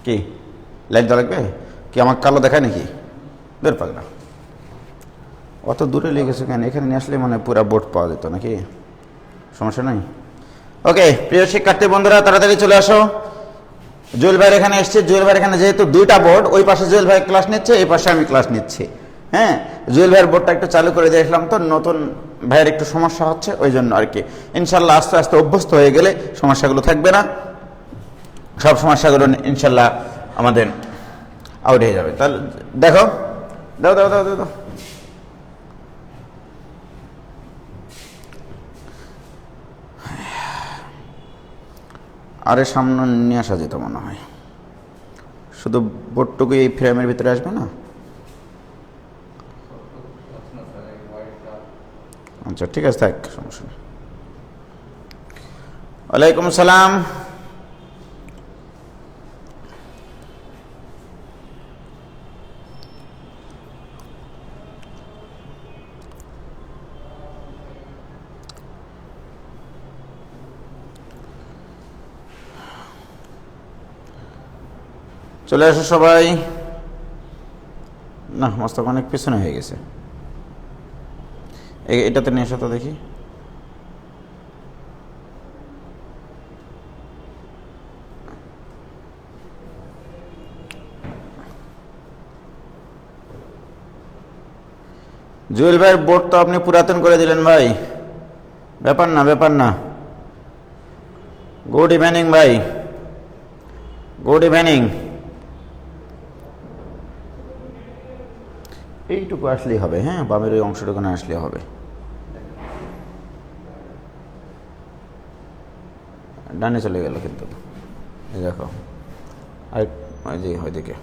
কি লাইট দেওয়া লাগবে? কি আমার কালো দেখায় নাকি? বের পাক না, অত দূরে লেগেছে কেন? এখানে নিয়ে আসলে মানে পুরা বোর্ড পাওয়া যেত নাকি, সমস্যা নাই। ওকে প্রিয় শিক্ষার্থী বন্ধুরা, তাড়াতাড়ি চলে আসো। জুয়েল ভাইয়ের এখানে এসছে। জুয়েল ভাইয়ের এখানে যেহেতু দুইটা বোর্ড, ওই পাশে জুয়েল ভাই ক্লাস নিচ্ছে, এই পাশে আমি ক্লাস নিচ্ছি। হ্যাঁ, জুয়েল ভাইয়ের বোর্ডটা একটু চালু করে দেখলাম, তো নতুন ভাইয়ের একটু সমস্যা হচ্ছে, ওই জন্য আর কি। ইনশাল্লাহ আস্তে আস্তে অভ্যস্ত হয়ে গেলে সমস্যাগুলো থাকবে না, সব সমস্যাগুলো ইনশাল্লাহ আমাদের আউট হয়ে যাবে। তাহলে দেখো, দাও দাও দাও দাও দাও। আরে সামনে নিয়ে আসা যেত মনে হয়, শুধু বোর্ডটুকু এই ফ্রেমের ভিতরে আসবে না। আচ্ছা ঠিক আছে, থাক, সমস্যা নেই। ওয়ালাইকুম আসসালাম। চলে আসো সবাই। না, মস্তক অনেক পিছনে হয়ে গেছে, এটাতে নিয়ে এসো তো দেখি। জুয়েল ভাইয়ের বোর্ড তো আপনি পুরাতন করে দিলেন ভাই, ব্যাপার না ব্যাপার না। গুড ইভিনিং ভাই, গুড ইভিনিং। এইটুকু আসলেই হবে, হ্যাঁ, বামের ওই অংশটুকু না আসলে হবে। ডানে চলে গেল কিন্তু, দেখো আর ওইদিকে।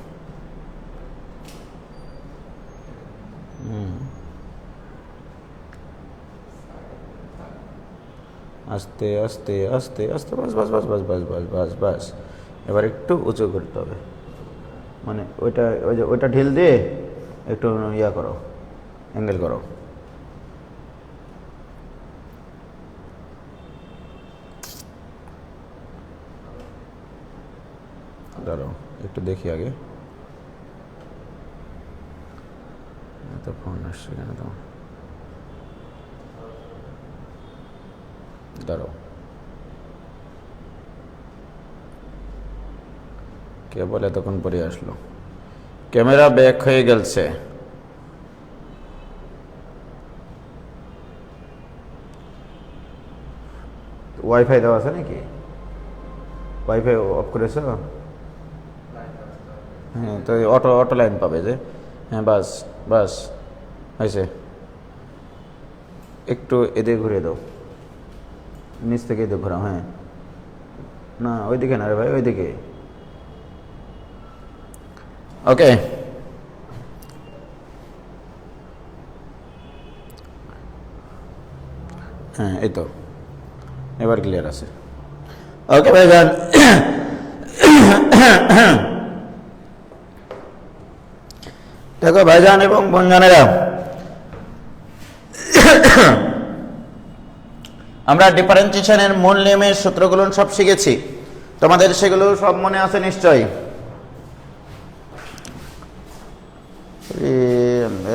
আস্তে আস্তে আস্তে আস্তে, বাস বাস বাস বাস বাস বাস বাস বাস। এবার একটু উঁচু করতে হবে, মানে ওইটা ওইটা ঢিল দিয়ে একটু ইয়া করো, অ্যাঙ্গেল করো। দাঁড়াও একটু দেখি আগে, তো ফোন আসছে কেন তো? দাঁড়াও, কে বলে এতক্ষণ পরে আসলো? ক্যামেরা ব্যাক হয়ে গেছে। ওয়াইফাই দেওয়া আছে নাকি? ওয়াইফাই অফ করেছো? হ্যাঁ, তো অটো অটো লাইন পাবে যে। হ্যাঁ বাস বাস, হয়েছে। একটু এদিকে ঘুরিয়ে দাও, নিচ থেকে এদিকে ঘোরাও। হ্যাঁ, না ওইদিকে না রে ভাই, ওইদিকে। ওকে, হ্যাঁ এই তো এবার ক্লিয়ার আছে। ওকে ভাইজান, দেখো ভাইজান এবং বোনজানেরা, আমরা ডিফারেন্সিয়েশনের মূল নিয়মের সূত্রগুলো সব শিখেছি, তোমাদের সেগুলো সব মনে আছে নিশ্চয়ই।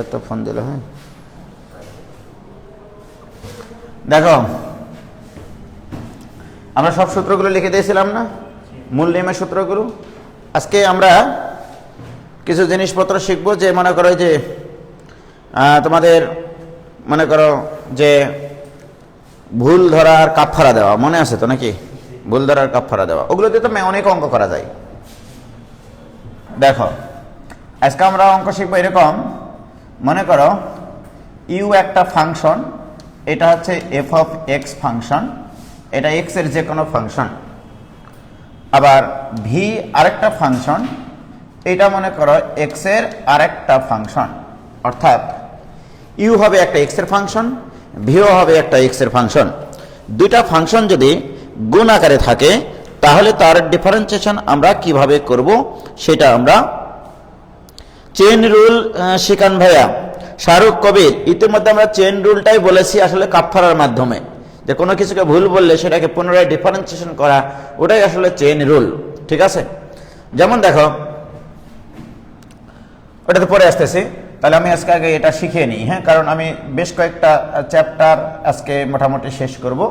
এত ফোন দিল, হ্যাঁ দেখো, আমরা সব সূত্রগুলো লিখে দিয়েছিলাম না, মূল নিয়মের সূত্রগুলো। আজকে আমরা কিছু জিনিসপত্র শিখবো, যে মনে করো যে তোমাদের মনে করো যে ভুল ধরা আর কাফফারা দেওয়া মনে আছে তো নাকি? ভুল ধরা আর কাফফারা দেওয়া, ওগুলো দিয়ে তো অনেক অঙ্ক করা যায়। দেখো আজকে আমরা অঙ্ক শিখবো এরকম, মনে করো ইউ একটা ফাংশন, এটা হচ্ছে এফ অফ এক্স ফাংশন, এটা এক্স এর যে কোনো ফাংশন। আবার ভি আরেকটা ফাংশন, এটা মনে করো এক্স এর আরেকটা ফাংশন। অর্থাৎ ইউ হবে একটা এক্স এর ফাংশন, ভিও হবে একটা এক্স এর ফাংশন। দুইটা ফাংশন যদি গুণ আকারে থাকে, তাহলে তার ডিফারেন্সিয়েশন আমরা কিভাবে করব সেটা আমরা চেইন রুল শিখান ভাইয়া শাহরুখ কবির। ইতিমধ্যে আমরা চেইন রুলটাই বলেছি আসলে কাফফারার মাধ্যমে, যে কোনো কিছুকে ভুল বললে সেটাকে পুনরায় ডিফারেন্সিয়েশন করা, ওটাই আসলে চেইন রুল, ঠিক আছে? যেমন দেখো, ওটাতে পরে আসতেছি, তাহলে আমি আজকে আগে এটা শিখিয়ে নিই। হ্যাঁ, কারণ আমি বেশ কয়েকটা চ্যাপ্টার আজকে মোটামুটি শেষ করব।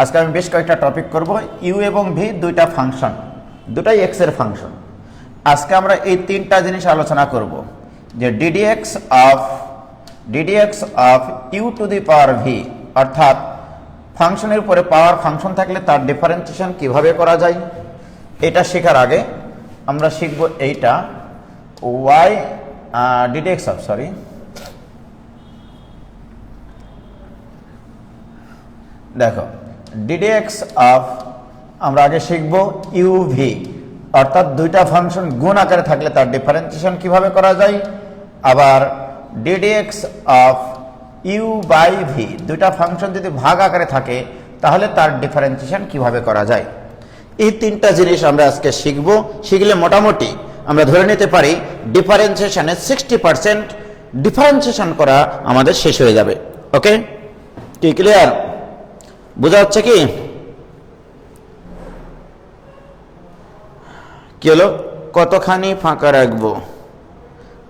আজকে আমি বেশ কয়েকটা টপিক করব। ইউ এবং ভি দুইটা ফাংশন, দুটাই এক্স এর ফাংশন। আজকে আমরা এই তিনটা জিনিস আলোচনা করব, যে D D X of U to the power V, অর্থাৎ ফাংশনের উপরে পাওয়ার ফাংশন থাকলে তার ডিফারেন্সিয়েশন কিভাবে করা যায়। এটা শেখার আগে আমরা শিখব এইটা, ওয়াই ডিডিএক্স অফ দেখো, ডিডিএক্স অফ আমরা আগে শিখব ইউভি, অর্থাৎ দুইটা ফাংশন গুণ আকারে থাকলে তার ডিফারেন্সিয়েশন কিভাবে করা যায়। আবার D D X of you by V, দুইটা ফাংশন যদি ভাগ আকারে থাকে তাহলে তার ডিফারেন্সিয়েশন কিভাবে করা যায়। এই তিনটা জিনিস আমরা আজকে শিখব। শিখলে মোটামুটি আমরা ধরে নিতে পারি ডিফারেন্সিয়েশনের 60% ডিফারেন্সিয়েশন করা আমাদের শেষ হয়ে যাবে। ওকে, কি ক্লিয়ার? বোঝা যাচ্ছে কি? কি হলো, কতখানি ফাঁকা রাখবো?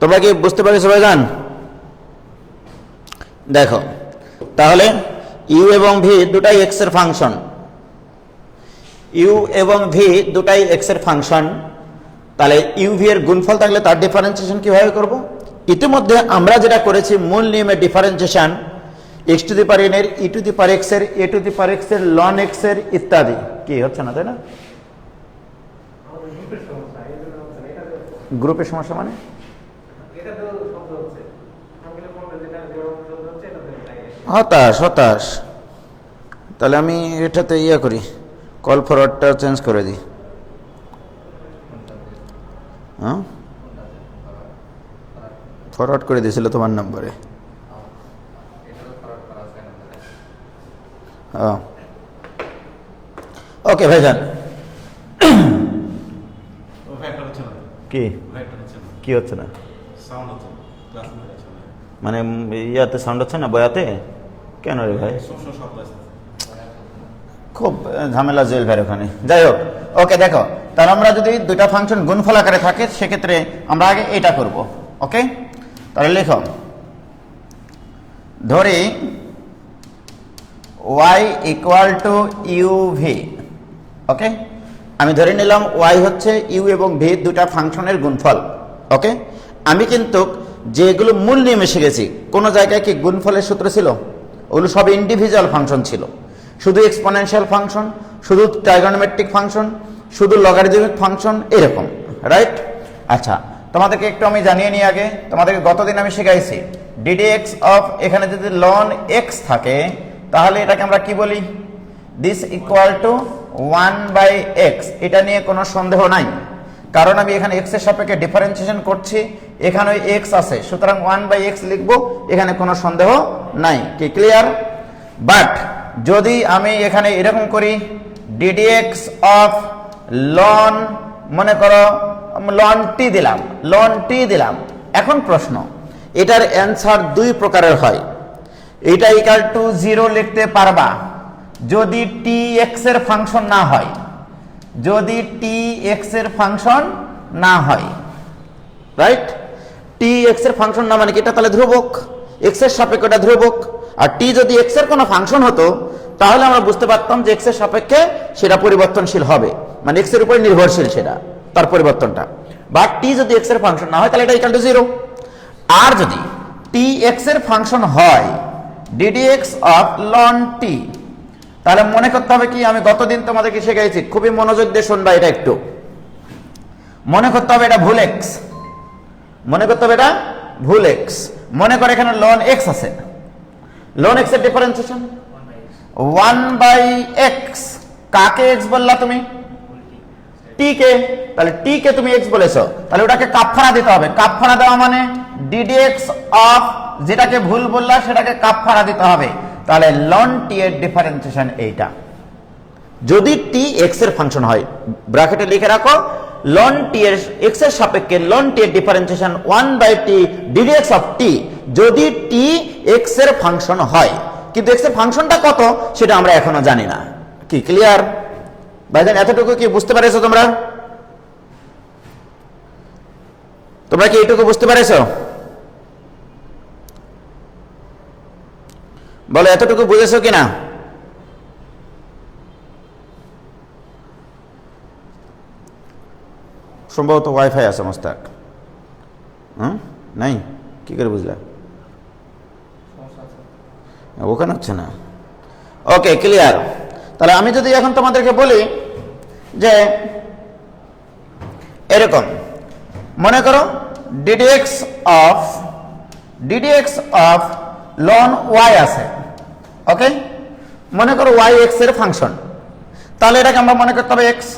তোমরা কি বুঝতে পারি সবাই? জান দেখো, তাহলে ইউ এবং ভি দুটাই এক্স এর ফাংশন, ইউ এবং ভি দুটাই এক্স এর ফাংশন। তাহলে ইউ ভি এর গুণফল থাকলে তার ডিফারেন্সিয়েশন কিভাবে করব? ইতিমধ্যে আমরা যেটা করেছি মূল নিয়মের differentiation, x two the power N এর, ই টু দি পাওয়ার এক্স এর, এ টু দি পাওয়ার এক্স এর, লন এক্স এর ইত্যাদি। কি হচ্ছে না, তাই না? গ্রুপের সমস্যা মানে হতাশ। তাহলে আমি এটাতে করি, কল ফরওয়ার্ডটা চেঞ্জ করে দিই। হ্যাঁ, ফরওয়ার্ড করে দিয়েছিল তোমার নম্বরে। ওকে ভাইজান, কি হচ্ছে না? মানে ইয়াতে সাউন্ড হচ্ছে না, বয়াতে কেন রে ভাই? খুব ঝামেলা জেল ভাই ওখানে। যাই হোক, ওকে দেখো, তাহলে আমরা যদি দুইটা ফাংশন গুণফল আকারে থাকে সেক্ষেত্রে আমরা আগে এটা করব। ওকে, তাহলে লেখো, ধরি y equal to u v. Okay, আমি ধরে নিলাম y হচ্ছে ইউ এবং ভি দুটা ফাংশনের গুণফল। ওকে, আমি কিন্তু যেগুলো মূল নিয়মে শিখেছি, কোনো জায়গায় কি গুণফলের সূত্র ছিল? ওগুলো সব ইন্ডিভিজুয়াল ফাংশন ছিল, শুধু এক্সপোনেনশিয়াল ফাংশন, শুধু ট্রাইগোনোমেট্রিক ফাংশন, শুধু লগারিদমিক ফাংশন, এরকম, রাইট? আচ্ছা, তোমাদেরকে একটু আমি জানিয়ে নিই আগে। তোমাদেরকে গতদিন আমি শিখাইছি ডিডিএক্স অফ, এখানে যদি লন এক্স থাকে তাহলে এটাকে আমরা কি বলি? This equal two 1/x। এটা নিয়ে কোনো সন্দেহ নাই, কারণ আমি এখানে এক্স এর সাপেক্ষে ডিফারেন্সিয়েশন করছি, এখানে ওই এক্স আছে, সুতরাং 1/x লিখবো, এখানে কোনো সন্দেহ নাই। কি ক্লিয়ার? বাট যদি আমি এখানে এরকম করি, ডিডিএক্স অফ লন, মনে করো লন টি দিলাম, এখন প্রশ্ন, এটার অ্যান্সার দুই প্রকারের হয়। এটা ইকুয়াল টু 0 লিখতে পারবা যদি টি এক্স এর ফাংশন না হয়, যদি টি এক্স এর ফাংশন না হয়, রাইট? টি এক্স এর ফাংশন না মানে কি? এটা তাহলে ধ্রুবক, এক্স এর সাপেক্ষে এটা ধ্রুবক। আর টি যদি এক্স এর কোনো ফাংশন হতো তাহলে আমরা বুঝতে পারতাম যে এক্স এর সাপেক্ষে সেটা পরিবর্তনশীল হবে, মানে এক্স এর উপর নির্ভরশীল সেটা, তার পরিবর্তনটা। বা টি যদি এক্স এর ফাংশন না হয় তাহলে এটা ইকুয়াল টু 0। আর যদি টি এক্স এর ফাংশন হয়, ডিডিএক্স অফ লন টি, তাহলে মনে করতে হবে কি? আমি গতদিন তোমাদেরকে শিখাইছি, খুবই মনোযোগ দিয়ে শুনবা, এটা একটু মনে করতে হবে, এটা ভুল এক্স, মনে করতে হবে এটা ভুল এক্স। মনে করে এখানে লন এক্স আছে, লন এক্স এর ডিফারেন্সিয়েশন 1/x। কাকে এক্স বললা তুমি? টি কে। তাহলে টি কে তুমি এক্স বলেছো, তাহলে ওটাকে কাপফানা দিতে হবে। কাপফানা দেওয়া মানে ডিডিএক্স অফ, যেটাকে ভুল বললা সেটাকে কাপফানা দিতে হবে। তাহলে লন টি এর ডিফারেন্সিয়েশন এইটা, যদি টি এক্স এর ফাংশন হয়। ব্র্যাকেটে লিখে রাখো, লন টি এর এক্স এর সাপেক্ষে লন টি এর ডিফারেন্সিয়েশন 1/t ডিডিএক্স অফ টি, যদি টি এক্স এর ফাংশন হয়। কিন্তু এক্স এর ফাংশনটা কত সেটা আমরা এখনো জানি না। কি ক্লিয়ার ভাইজান? এতটুকু কি বুঝতে পারছো তোমরা? তোমরা কি এইটুকু বুঝতে পেরেছো? বলো এতটুকু বুঝেছো কিনা? সম্ভবত ওয়াইফাই আছে মোস্তাক। নাই, কি করে বুঝলা? ওখানে হচ্ছে না। ওকে, ক্লিয়ার। তাহলে আমি যদি এখন তোমাদেরকে বলি যে এরকম মনে করো ডিডিএক্স অফ লন ওয়াই আছে। ওকে, মনে করো ওয়াই এক্স এর ফাংশন, তাহলে এটাকে আমরা মনে করতে হবে এক্স।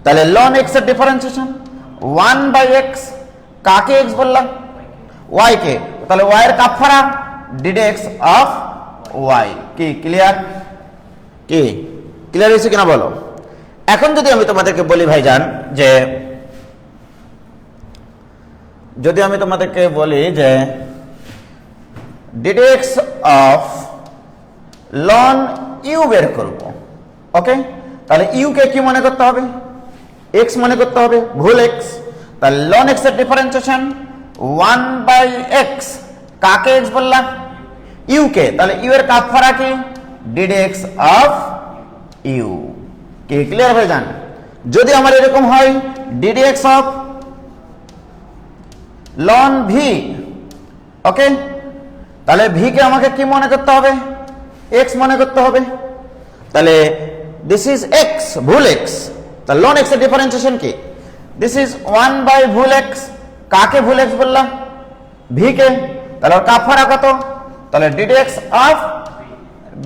তাহলে লন এক্স এর ডিফারেন্সিয়েশন 1/x, কাকে এক্স বললাম? ওয়াই কে। তাহলে ওয়াই এর কাফারা ডিডিএক্স অফ ওয়াই। কি ক্লিয়ার? কি ক্লিয়ার হয়েছে কিনা বলো? এখন যদি আমি তোমাদেরকে বলি ভাইজান যে যদি আমি তোমাদেরকে বলি যে ডিডিএক্স অফ লন ইউ বের করব, ওকে, তাহলে ইউ কে কি মনে করতে হবে? এক্স মনে করতে হবে, ভুল এক্স। তাহলে লন এক্স এর ডিফারেন্সিয়েশন 1/x, কাকে এক্স বললাম? ইউ কে। তাহলে ইউ এর কাফারা কি? D D X of you. কি ক্লিয়ার হয়ে যান? যদি আমার এরকম হয় D D X of ln V, okay, তাহলে ভি কে আমাকে কি মনে করতে হবে? এক্স মনে করতে হবে। তাহলে দিস ইজ এক্স, ভুল এক্স। তাহলে লন এক্স এর ডিফারেন্সিয়েশন কি? দিস ইজ 1/ভুল এক্স, কাকে ভুল এক্স বললাম? V K. তাহলে ওর কাফারা কত? তাহলে ডিডিএক্স অফ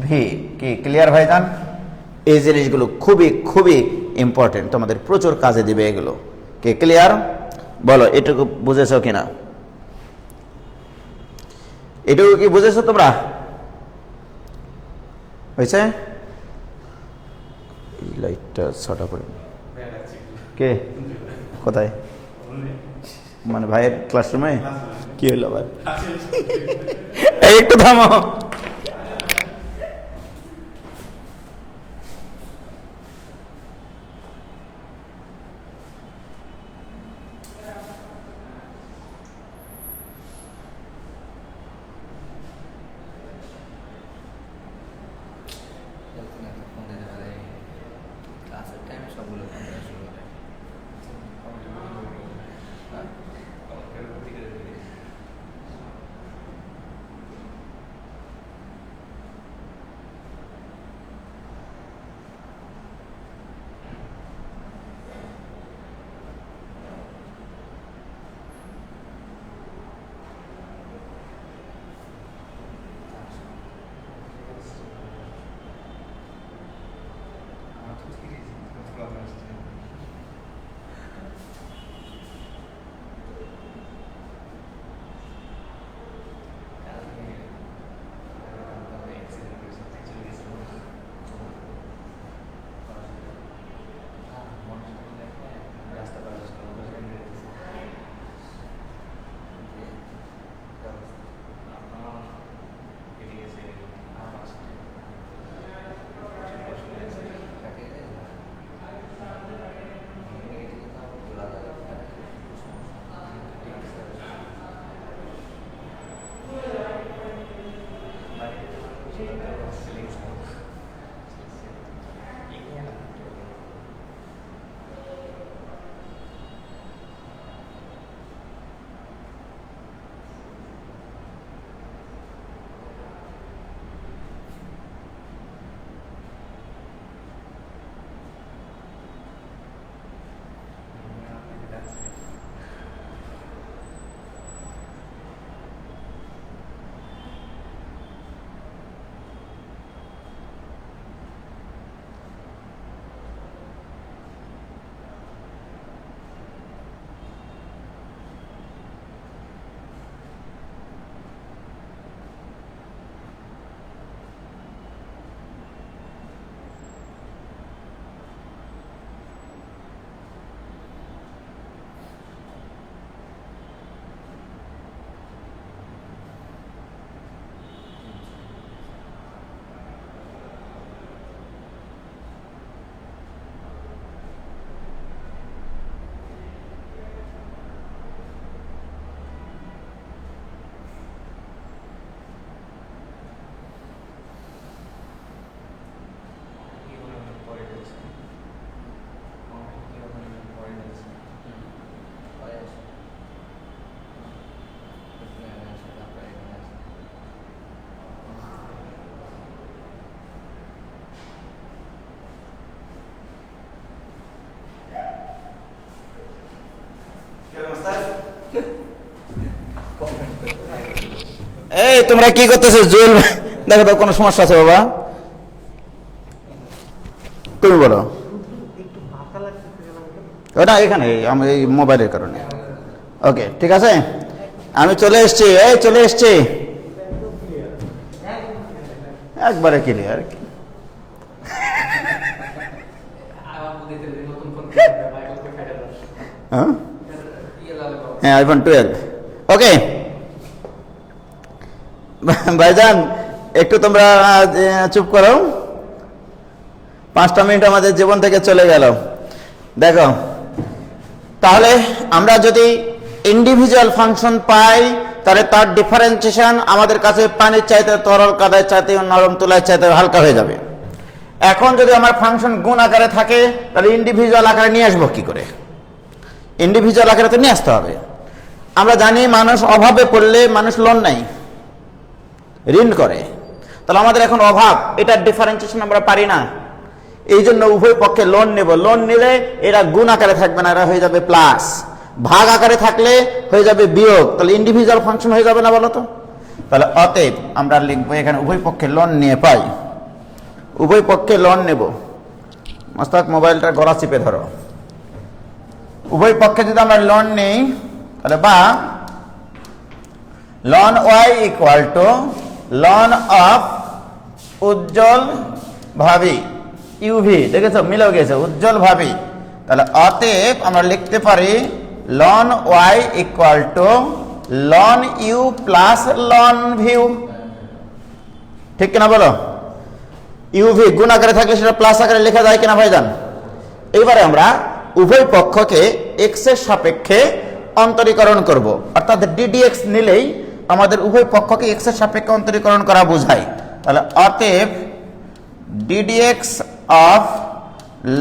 ভি। কি ক্লিয়ার হয়ে যান? এই জিনিসগুলো খুবই খুবই ইম্পর্টেন্ট, তোমাদের প্রচুর কাজে দিবে এগুলো। কি ক্লিয়ার? বলো এটুকু বুঝেছো কিনা? এটুকু কি বুঝেছো তোমরা? হয়েছে? এই লাইটটা ছটা করে কে কোথায়? মানে ভাইয়ের ক্লাসরুমে? কি হলো ভাই? একটু থামো। তোমরা কি করতেছো? জুয়েল দেখো তো কোনো সমস্যা আছে বাবা? তুমি বলো। ওটা এখানে আমি এই মোবাইলের কারণে। ওকে ঠিক আছে, আমি চলে এসছি, এই চলে এসছি, একবারে ক্লিয়ার। হ্যাঁ আইফোন 12। ওকে ভাইজান একটু তোমরা চুপ করো, 5টা মিনিট আমাদের জীবন থেকে চলে গেল। দেখো তাহলে আমরা যদি ইন্ডিভিজুয়াল ফাংশন পাই তাহলে তার ডিফারেন্সিয়েশন আমাদের কাছে পানির চাইতে, তরল কাদার চাইতে, নরম তুলার চাইতে হালকা হয়ে যাবে। এখন যদি আমার ফাংশন গুণ আকারে থাকে তাহলে ইন্ডিভিজুয়াল আকারে নিয়ে আসবো কি করে? ইন্ডিভিজুয়াল আকারে তো নিয়ে আসতে হবে। আমরা জানি মানুষ অভাবে পড়লে মানুষ লোন নেয়, ঋণ করে, তাহলে আমাদের এখন অভাব, এটার ডিফারেন্সিয়েশন আমরা পারি না, এই জন্য উভয় পক্ষে লোন নেব। লোন নিলে এরা গুণ আকারে থাকবে না, এরা হয়ে যাবে প্লাস। ভাগ আকারে থাকলে হয়ে যাবে বিয়োগ, তাহলে ইন্ডিভিজুয়াল ফাংশন হয়ে যাবে না বলো তো? তাহলে অতএব আমরা লিখবো এখানে উভয় পক্ষে লোন নিয়ে পাই, উভয় পক্ষে লোন নেব। মস্তাক মোবাইলটা গলা চিপে ধরো। উভয় পক্ষে যদি আমরা লোন নেই তাহলে বা ln Y equal to ln of উজ্জ্বল ভাবি ইউভি, দেখেছো মিলেও গেছে, উজ্জ্বল ভাবি। তাহলে অতএব আমরা লিখতে পারি ln Y equal to ln you plus ln V, ঠিক কিনা বলো? ইউভি গুণ আকারে থাকলে সেটা প্লাস আকারে লেখা যায় কিনা ভাইজান? এইবারে আমরা উভয় পক্ষকে এক্স এর সাপেক্ষে অন্তরীকরণ করব, অর্থাৎ ডিডিএক্স নিলেই আমাদের উভয় পক্ষকে এক্স এর সাপেক্ষে অন্তরীকরণ করা বোঝায়। তাহলে অতএব ডিডিএক্স অফ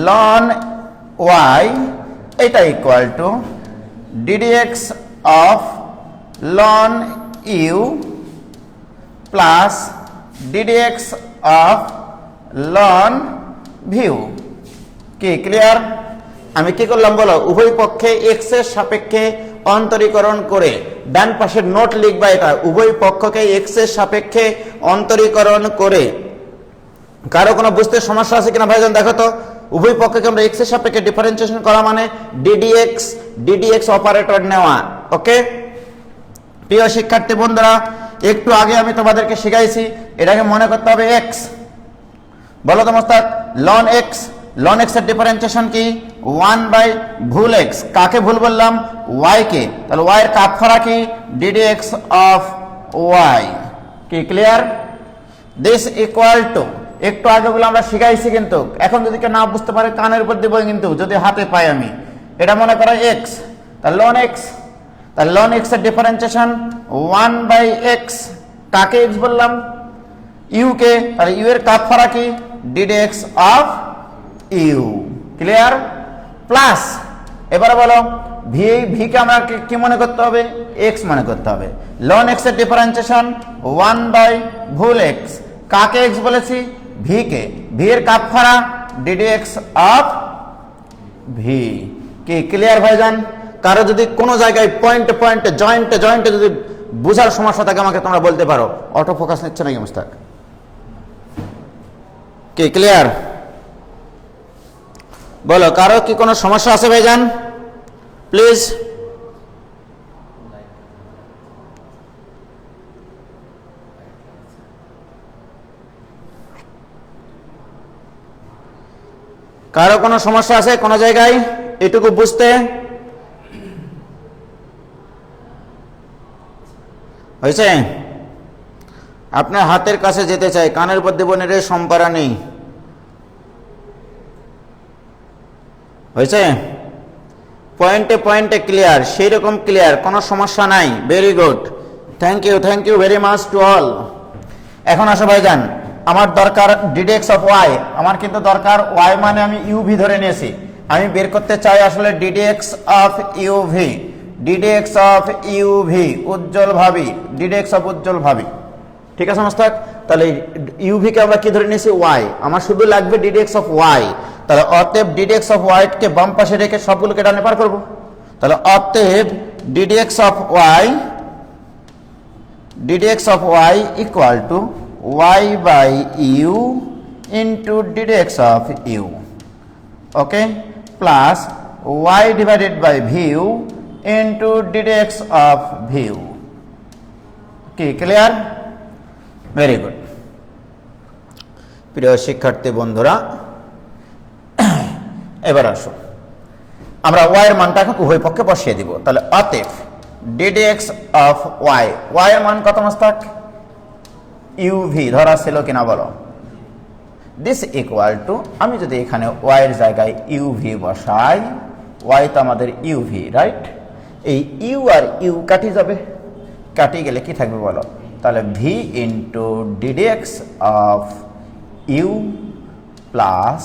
লন ওয়াই এটা equal to D D X of ln you plus D D X of ln V. কি ক্লিয়ার? আমি কি করলাম বলো? উভয় পক্ষে এক্স এর সাপেক্ষে অন্তরীকরণ করে, ডান পাশের নোট লিখবা এটা, উভয় পক্ষকে এক্স এর সাপেক্ষে অন্তরীকরণ করে। কারো কোনো বুঝতে সমস্যা আছে কিনা ভাইজান দেখো তো? উভয় পক্ষকে আমরা এক্স এর সাপেক্ষে ডিফারেন্সিয়েশন করা মানে ডিডিএক্স অপারেটর নেওয়া। ওকে প্রিয় শিক্ষার্থী বন্ধুরা, একটু আগে আমি তোমাদেরকে শিখাইছি এটাকে মনে করতে হবে এক্স। বলো তো মোস্তাক, লন এক্স এর ডিফারেন্সিয়েশন কি? 1 ভুল এক্স। কাকে ভুল বললাম? ওয়াই কে। তাহলে ওয়াই এর কাটফারা কি? D D X of Y. কি ক্লিয়ার? দিস ইকুয়াল টু, একটু আগে বলে আমরা শিখাইছি, কিন্তু এখন যদি কেউ না বুঝতে পারে কানের উপর দেবো, কিন্তু যদি হাতে পাই আমি, এটা মনে করো এক্স, তাহলে লন এক্স, তাহলে লন এক্স এর ডিফারেন্সিয়েশন 1/x। কাকে এক্স বললাম? ইউ কে। তাহলে ইউ এর কাটফারা কি? D D X of you. Clear? Plus এবারে বলো ভি কে আমরা কি মনে করতে হবে? এক্স মনে করতে হবে। লন এক্স এর ডিফারেন্সিয়েশন 1/ভুল এক্স। কাকে এক্স বলেছি? V K. ভি এর কাটফারা ডিডিএক্স অফ ভি। কি ক্লিয়ার ভাইজান? কারো যদি কোনো জায়গায় পয়েন্টে জয়েন্টে যদি বুঝার সমস্যা থাকে আমাকে তোমরা বলতে পারো। অটো ফোকাস নিচ্ছে নাকি মুস্তাক? কি ক্লিয়ার? বলো কারো কি কোনো সমস্যা আছে ভাইজান? প্লিজ। কারো কোনো সমস্যা আছে কোনো জায়গায় এটুকু বুঝতে? হয়েছে? আপনার হাতের কাছে যেতে চাই, কানের উপর দেবনের সম্পারা নেই। হয়েছে? পয়েন্টে ক্লিয়ার, সেই রকম ক্লিয়ার, কোনো সমস্যা নাই। Very good, thank you very much to all. এখন আসো ভাইজান, আমার দরকার ডিডিএক্স অফ ওয়াই। আমার কিন্তু দরকার ওয়াই মানে আমি ইউভি ধরে নিয়েছি, আমি বের করতে চাই আসলে d d x of u v. D d x of u v উজ্জ্বল ভাবি, ডিডিএক্স অফ উজ্জ্বল ভাবি। ঠিক আছে মোস্তাক? তাহলে ইউভি কে আমরা কি ধরে নিয়েছি? ওয়াই। আমার শুধু লাগবে ডিডিএক্স অফ ওয়াই। তাহলে অতএব ডিডিএক্স অফ ওয়াই কে বাম পাশে রেখে সবগুলোকে ডানে পার করব। তাহলে অতএব D D X of Y ddx of y equal to y by u into ddx of u, okay, plus y divided by vu into ddx of vu. Okay, clear? Very good. প্রিয় শিক্ষার্থী বন্ধুরা, এবার আসুন আমরা y এর মানটা এখন উভয় পক্ষে বসিয়ে দিব। তাহলে অতএব ddx of y, y এর মান কত মস্তক? uv ধরা ছিল কিনা বলো? দিস ইকুয়াল টু, আমি যদি এখানে y এর জায়গায় uv বসাই, y তো আমাদের uv, রাইট? এই u আর u কাটি যাবে, কাটি গেলে কি থাকবে বলো? তাহলে v into ddx of u plus,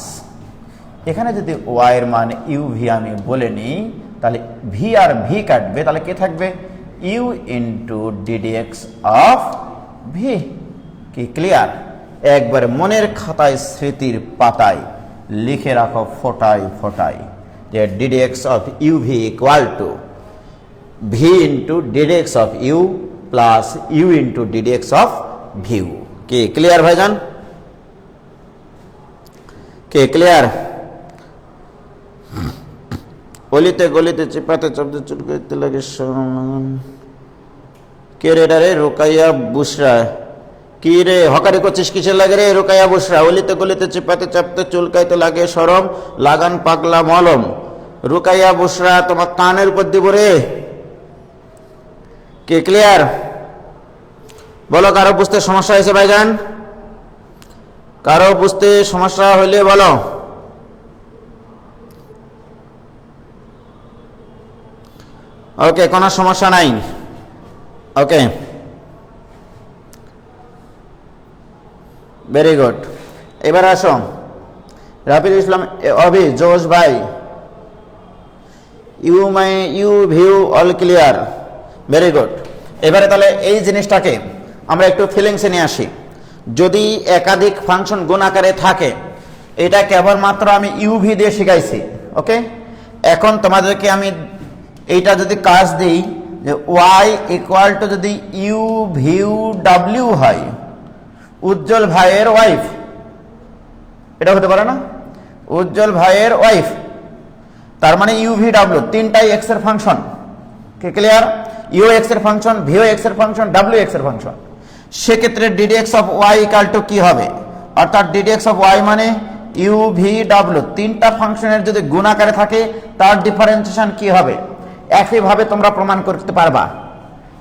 এখানে যদি y এর মান uv আমি বলে নিই, তাহলে v আর v কাটবে, তাহলে কে থাকবে? u into ddx of v। কি ক্লিয়ার? একবার মনের খাতায় স্মৃতির পাতায় লিখে রাখো ফোটায় ফোটায় যে ddx of uv equal to v into ddx of u plus u into ddx of v। কি ক্লিয়ার ভাইজান? কে ক্লিয়ার? গলিতে গলিতে চিপাতে চাপতে চুলকাইতে লাগে কে রে রে রোকাইয়া বুসরা, কি রে হকারি করছিস কিসের লাগে রে রোকাইয়া বুসরা? অলিতে গলিতে চিপাতে চাপতে চুলকাইতে লাগে সরম, লাগান পাগলা মলম। রোকাইয়া বুসরা তোমার কানের উপর দিব রে। কে ক্লিয়ার? বলো, কারো বুঝতে সমস্যা হয়েছে ভাইজান? কারো বুঝতে সমস্যা হইলে বলো। ওকে, কোনো সমস্যা নাই। Okay, very good. এবার আসো রাফিল ইসলাম, অভি, জোশ ভাই, U V all clear, very good. এবারে তাহলে এই জিনিসটাকে আমরা একটু ফিলিংসে নিয়ে আসি। যদি একাধিক ফাংশন গুণ আকারে থাকে, এটা কেবলমাত্র আমি ইউভি দিয়ে শিখাইছি, ওকে। এখন তোমাদেরকে আমি এইটা যদি কাজ দিই যে y ইকুয়াল টু যদি ইউ ভিউ ডাব্লিউ হয়, উজ্জ্বল ভাইয়ের ওয়াইফ, এটা হতে পারে না? উজ্জ্বল ভাইয়ের ওয়াইফ, তার মানে ইউ ভি ডাব্লিউ তিনটাই এক্স এর ফাংশন। কে ক্লিয়ার? ইউ এক্স এর ফাংশন, ভিও এক্স এর ফাংশন, ডাব্লিউ এক্স এর ফাংশন। সেক্ষেত্রে ddx of y equal to কি হবে? অর্থাৎ ddx অফ y মানে ইউ ভি ডাব্লিউ তিনটা ফাংশনের যদি গুণ আকারে থাকে, তার ডিফারেন্সিয়েশন কি হবে? একইভাবে তোমরা প্রমাণ করতে পারবা।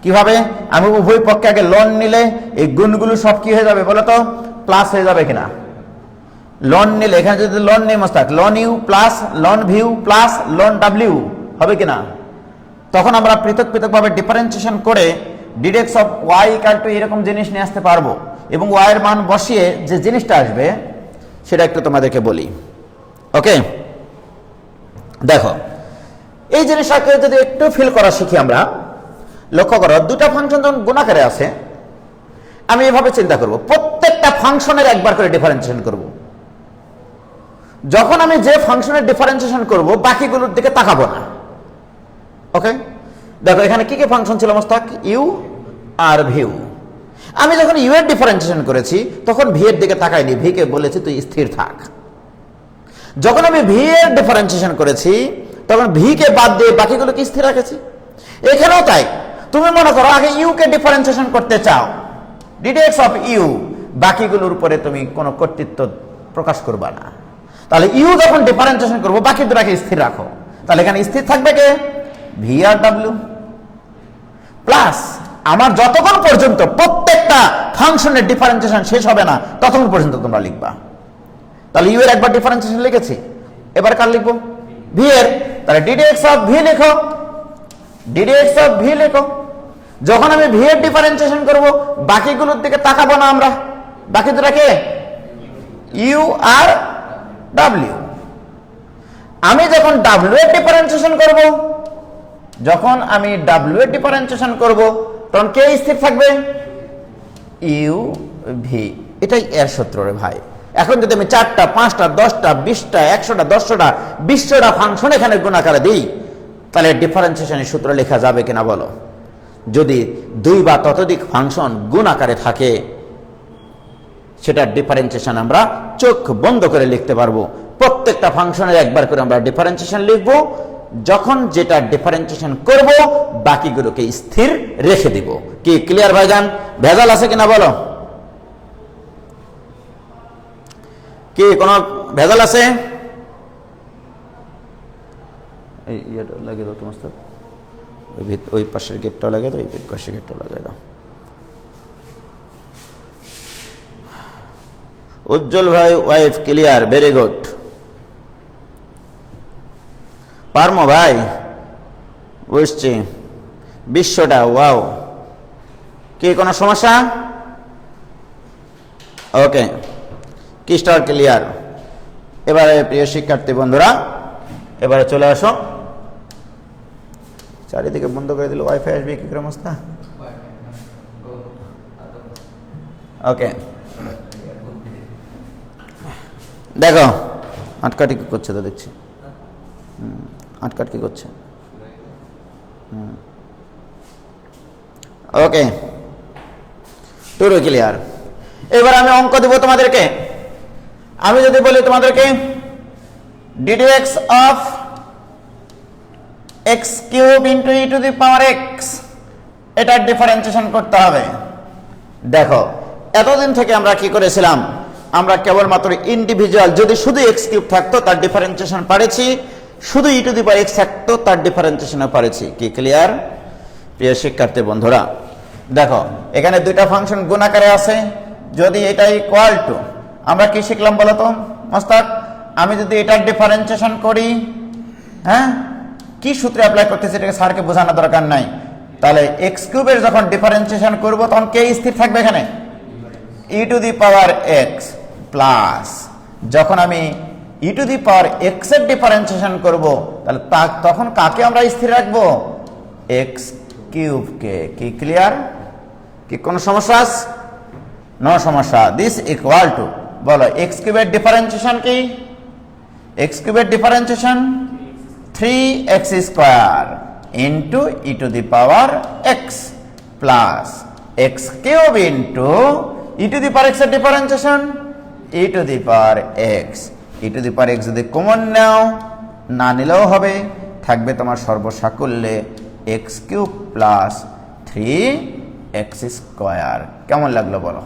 কিভাবে? আমি উভয় পক্ষে আগে লন নিলে এই গুণগুলো সব কি হয়ে যাবে বলো তো? প্লাস হয়ে যাবে কিনা? লন নিলে এখানে যদি লন নেই মস্তাক, ln you plus ln v plus ln ডাব্লিউ হবে কিনা? তখন আমরা পৃথক পৃথকভাবে ডিফারেন্সিয়েশন করে ddx of y equal to এরকম জিনিস নিয়ে আসতে পারবো, এবং y এর মান বসিয়ে যে জিনিসটা আসবে সেটা একটু তোমাদেরকে বলি। ওকে, দেখো এই জিনিসটাকে যদি একটু ফিল করা শিখি আমরা, লক্ষ্য করো দুটা ফাংশন যখন গুণাকারে আছে, আমি এভাবে চিন্তা করব প্রত্যেকটা ফাংশনের একবার করে ডিফারেন্সিয়েশন করব। যখন আমি যে ফাংশনের ডিফারেন্সিয়েশন করব, বাকিগুলোর দিকে তাকাবো না। ওকে, দেখো এখানে কি কি ফাংশন ছিল মোস্তাক? You R view. আমি যখন ইউ এর ডিফারেন্সিয়েশন করেছি, তখন ভি এর দিকে তাকাইনি, ভি কে বলেছি তুই স্থির থাক। যখন আমি ভি এর ডিফারেন্সিয়েশন করেছি, তখন ভি কে বাদ দিয়ে বাকিগুলোকে স্থির রেখেছি। এখানেও তাই, তুমি মনে করো আগে ইউ কে ডিফারেন্সিয়েশন করতে চাও, ddx অফ ইউ, বাকিগুলোর উপরে তুমি কোনো কর্তৃত্ব প্রকাশ করবা না। তাহলে ইউ যখন ডিফারেন্সিয়েশন করবো, বাকি দুটাকে স্থির রাখো। তাহলে এখানে স্থির থাকবে কে? ভি আর ডাব্লিউ প্লাস আমার যতক্ষণ পর্যন্ত প্রত্যেকটা ফাংশনের ডিফারেন্সিয়েশন শেষ হবে না, ততক্ষণ পর্যন্ত তোমরা লিখবা। তাহলে ইউ এর একবার ডিফারেন্সিয়েশন লিখেছি, এবার কার লিখবো? ভি এর। তাহলে ddx অফ ভি লিখো, ddx অফ ভি লিখো। যখন আমি ভি এর ডিফারেন্সিয়েশন করব, বাকিগুলোর দিকে তাকাবো না আমরা। বাকি দুটাকে ইউ আর ডাব্লিউ। আমি যখন ডাব্লিউ এর ডিফারেন্সিয়েশন করব, যখন আমি ডাব্লিউ এর ডিফারেন্সিয়েশন করব, তখন কে স্থির থাকবে? U V. এটাই এর সূত্র রে ভাই। এখন যদি আমি 4টা 5টা 10টা 20টা 100টা 100টা 200টা ফাংশন এখানে গুণ আকারে দিই, তাহলে ডিফারেন্সিয়েশনের সূত্র লেখা যাবে কিনা বলো? যদি দুই বা ততোধিক ফাংশন গুণ আকারে থাকে, সেটার ডিফারেন্সিয়েশন আমরা চোখ বন্ধ করে লিখতে পারবো। প্রত্যেকটা ফাংশনের একবার করে আমরা ডিফারেন্সিয়েশন লিখব। যখন যেটা ডিফারেন্সিয়েশন করব, বাকিগুলোকে স্থির রেখে দিব। কি ক্লিয়ার ভাইজান? ভেজাল আছে কিনা বলো? কি কোনো ভেজাল আছে? এই ইয়েটা লাগিয়ে দাও তোমার, ওই পাশের গেটটা লাগিয়ে দাও, এই পাশের গেটটা লাগিয়ে দাও। উজ্জ্বল ভাই ওয়াইফ ক্লিয়ার, ভেরি গুড। পারমো ভাই, বুঝছি বিশ্বটা, ওয়াও। কি কোনো সমস্যা? ওকে, ক্রিস্টাল ক্লিয়ার। এবারে প্রিয় শিক্ষার্থী বন্ধুরা, এবারে চলে আসো। চারিদিকে বন্ধ করে দিল, ওয়াইফাই আসবে কি করে মস্তা? ওকে, দেখো আটকাটি কি করছে তো দেখছি। আটকাট কি করছে? ওকে, টুরু ক্লিয়ার। এবার আমি অঙ্ক দেব তোমাদেরকে। আমি যদি বলি তোমাদেরকে ddx of x cube into e two the power x, এটার ডিফারেন্সিয়েশন করতে হবে। দেখো এতদিন থেকে আমরা কি করেছিলাম, আমরা কেবলমাত্র ইন্ডিভিজুয়াল যদি শুধু x কিউব থাকতো তার ডিফারেন্সিয়েশন পারেছি, শুধু e two the power x থাকতো তার ডিফারেন্সিয়েশনও পারেছি। কি ক্লিয়ার প্রিয় শিক্ষার্থী বন্ধুরা? দেখো এখানে দুইটা ফাংশন গুণ আকারে আছে। যদি এটা ইকুয়াল টু, আমরা কি শিখলাম বলো তো মোস্তাক? আমি যদি এটার ডিফারেন্সিয়েশন করি, হ্যাঁ কি সূত্রে অ্যাপ্লাই করতেছি এটাকে স্যারকে বোঝানোর দরকার নাই। তাহলে x কিউবের যখন ডিফারেন্সিয়েশন করব তখন কে স্থির থাকবে এখানে? e two the power x plus, যখন আমি e two the power x এর ডিফারেন্সিয়েশন করব তাহলে তখন কাকে আমরা স্থির রাখবো? x কিউবকে। কি ক্লিয়ার? কি কোনো সমস্যা? নো সমস্যা। দিস ইকুয়াল টু, বলো x কিউবের ডিফারেন্সিয়েশন কি? x কিউবের differentiation 3x square into e two the power x plus x cube into e two the power x এর differentiation e two the power x। e two the power x যদি common নাও, না নিলেও হবে, থাকবে তোমার সর্বসাকুল্যে x cube plus 3x square. কেমন লাগলো বলো?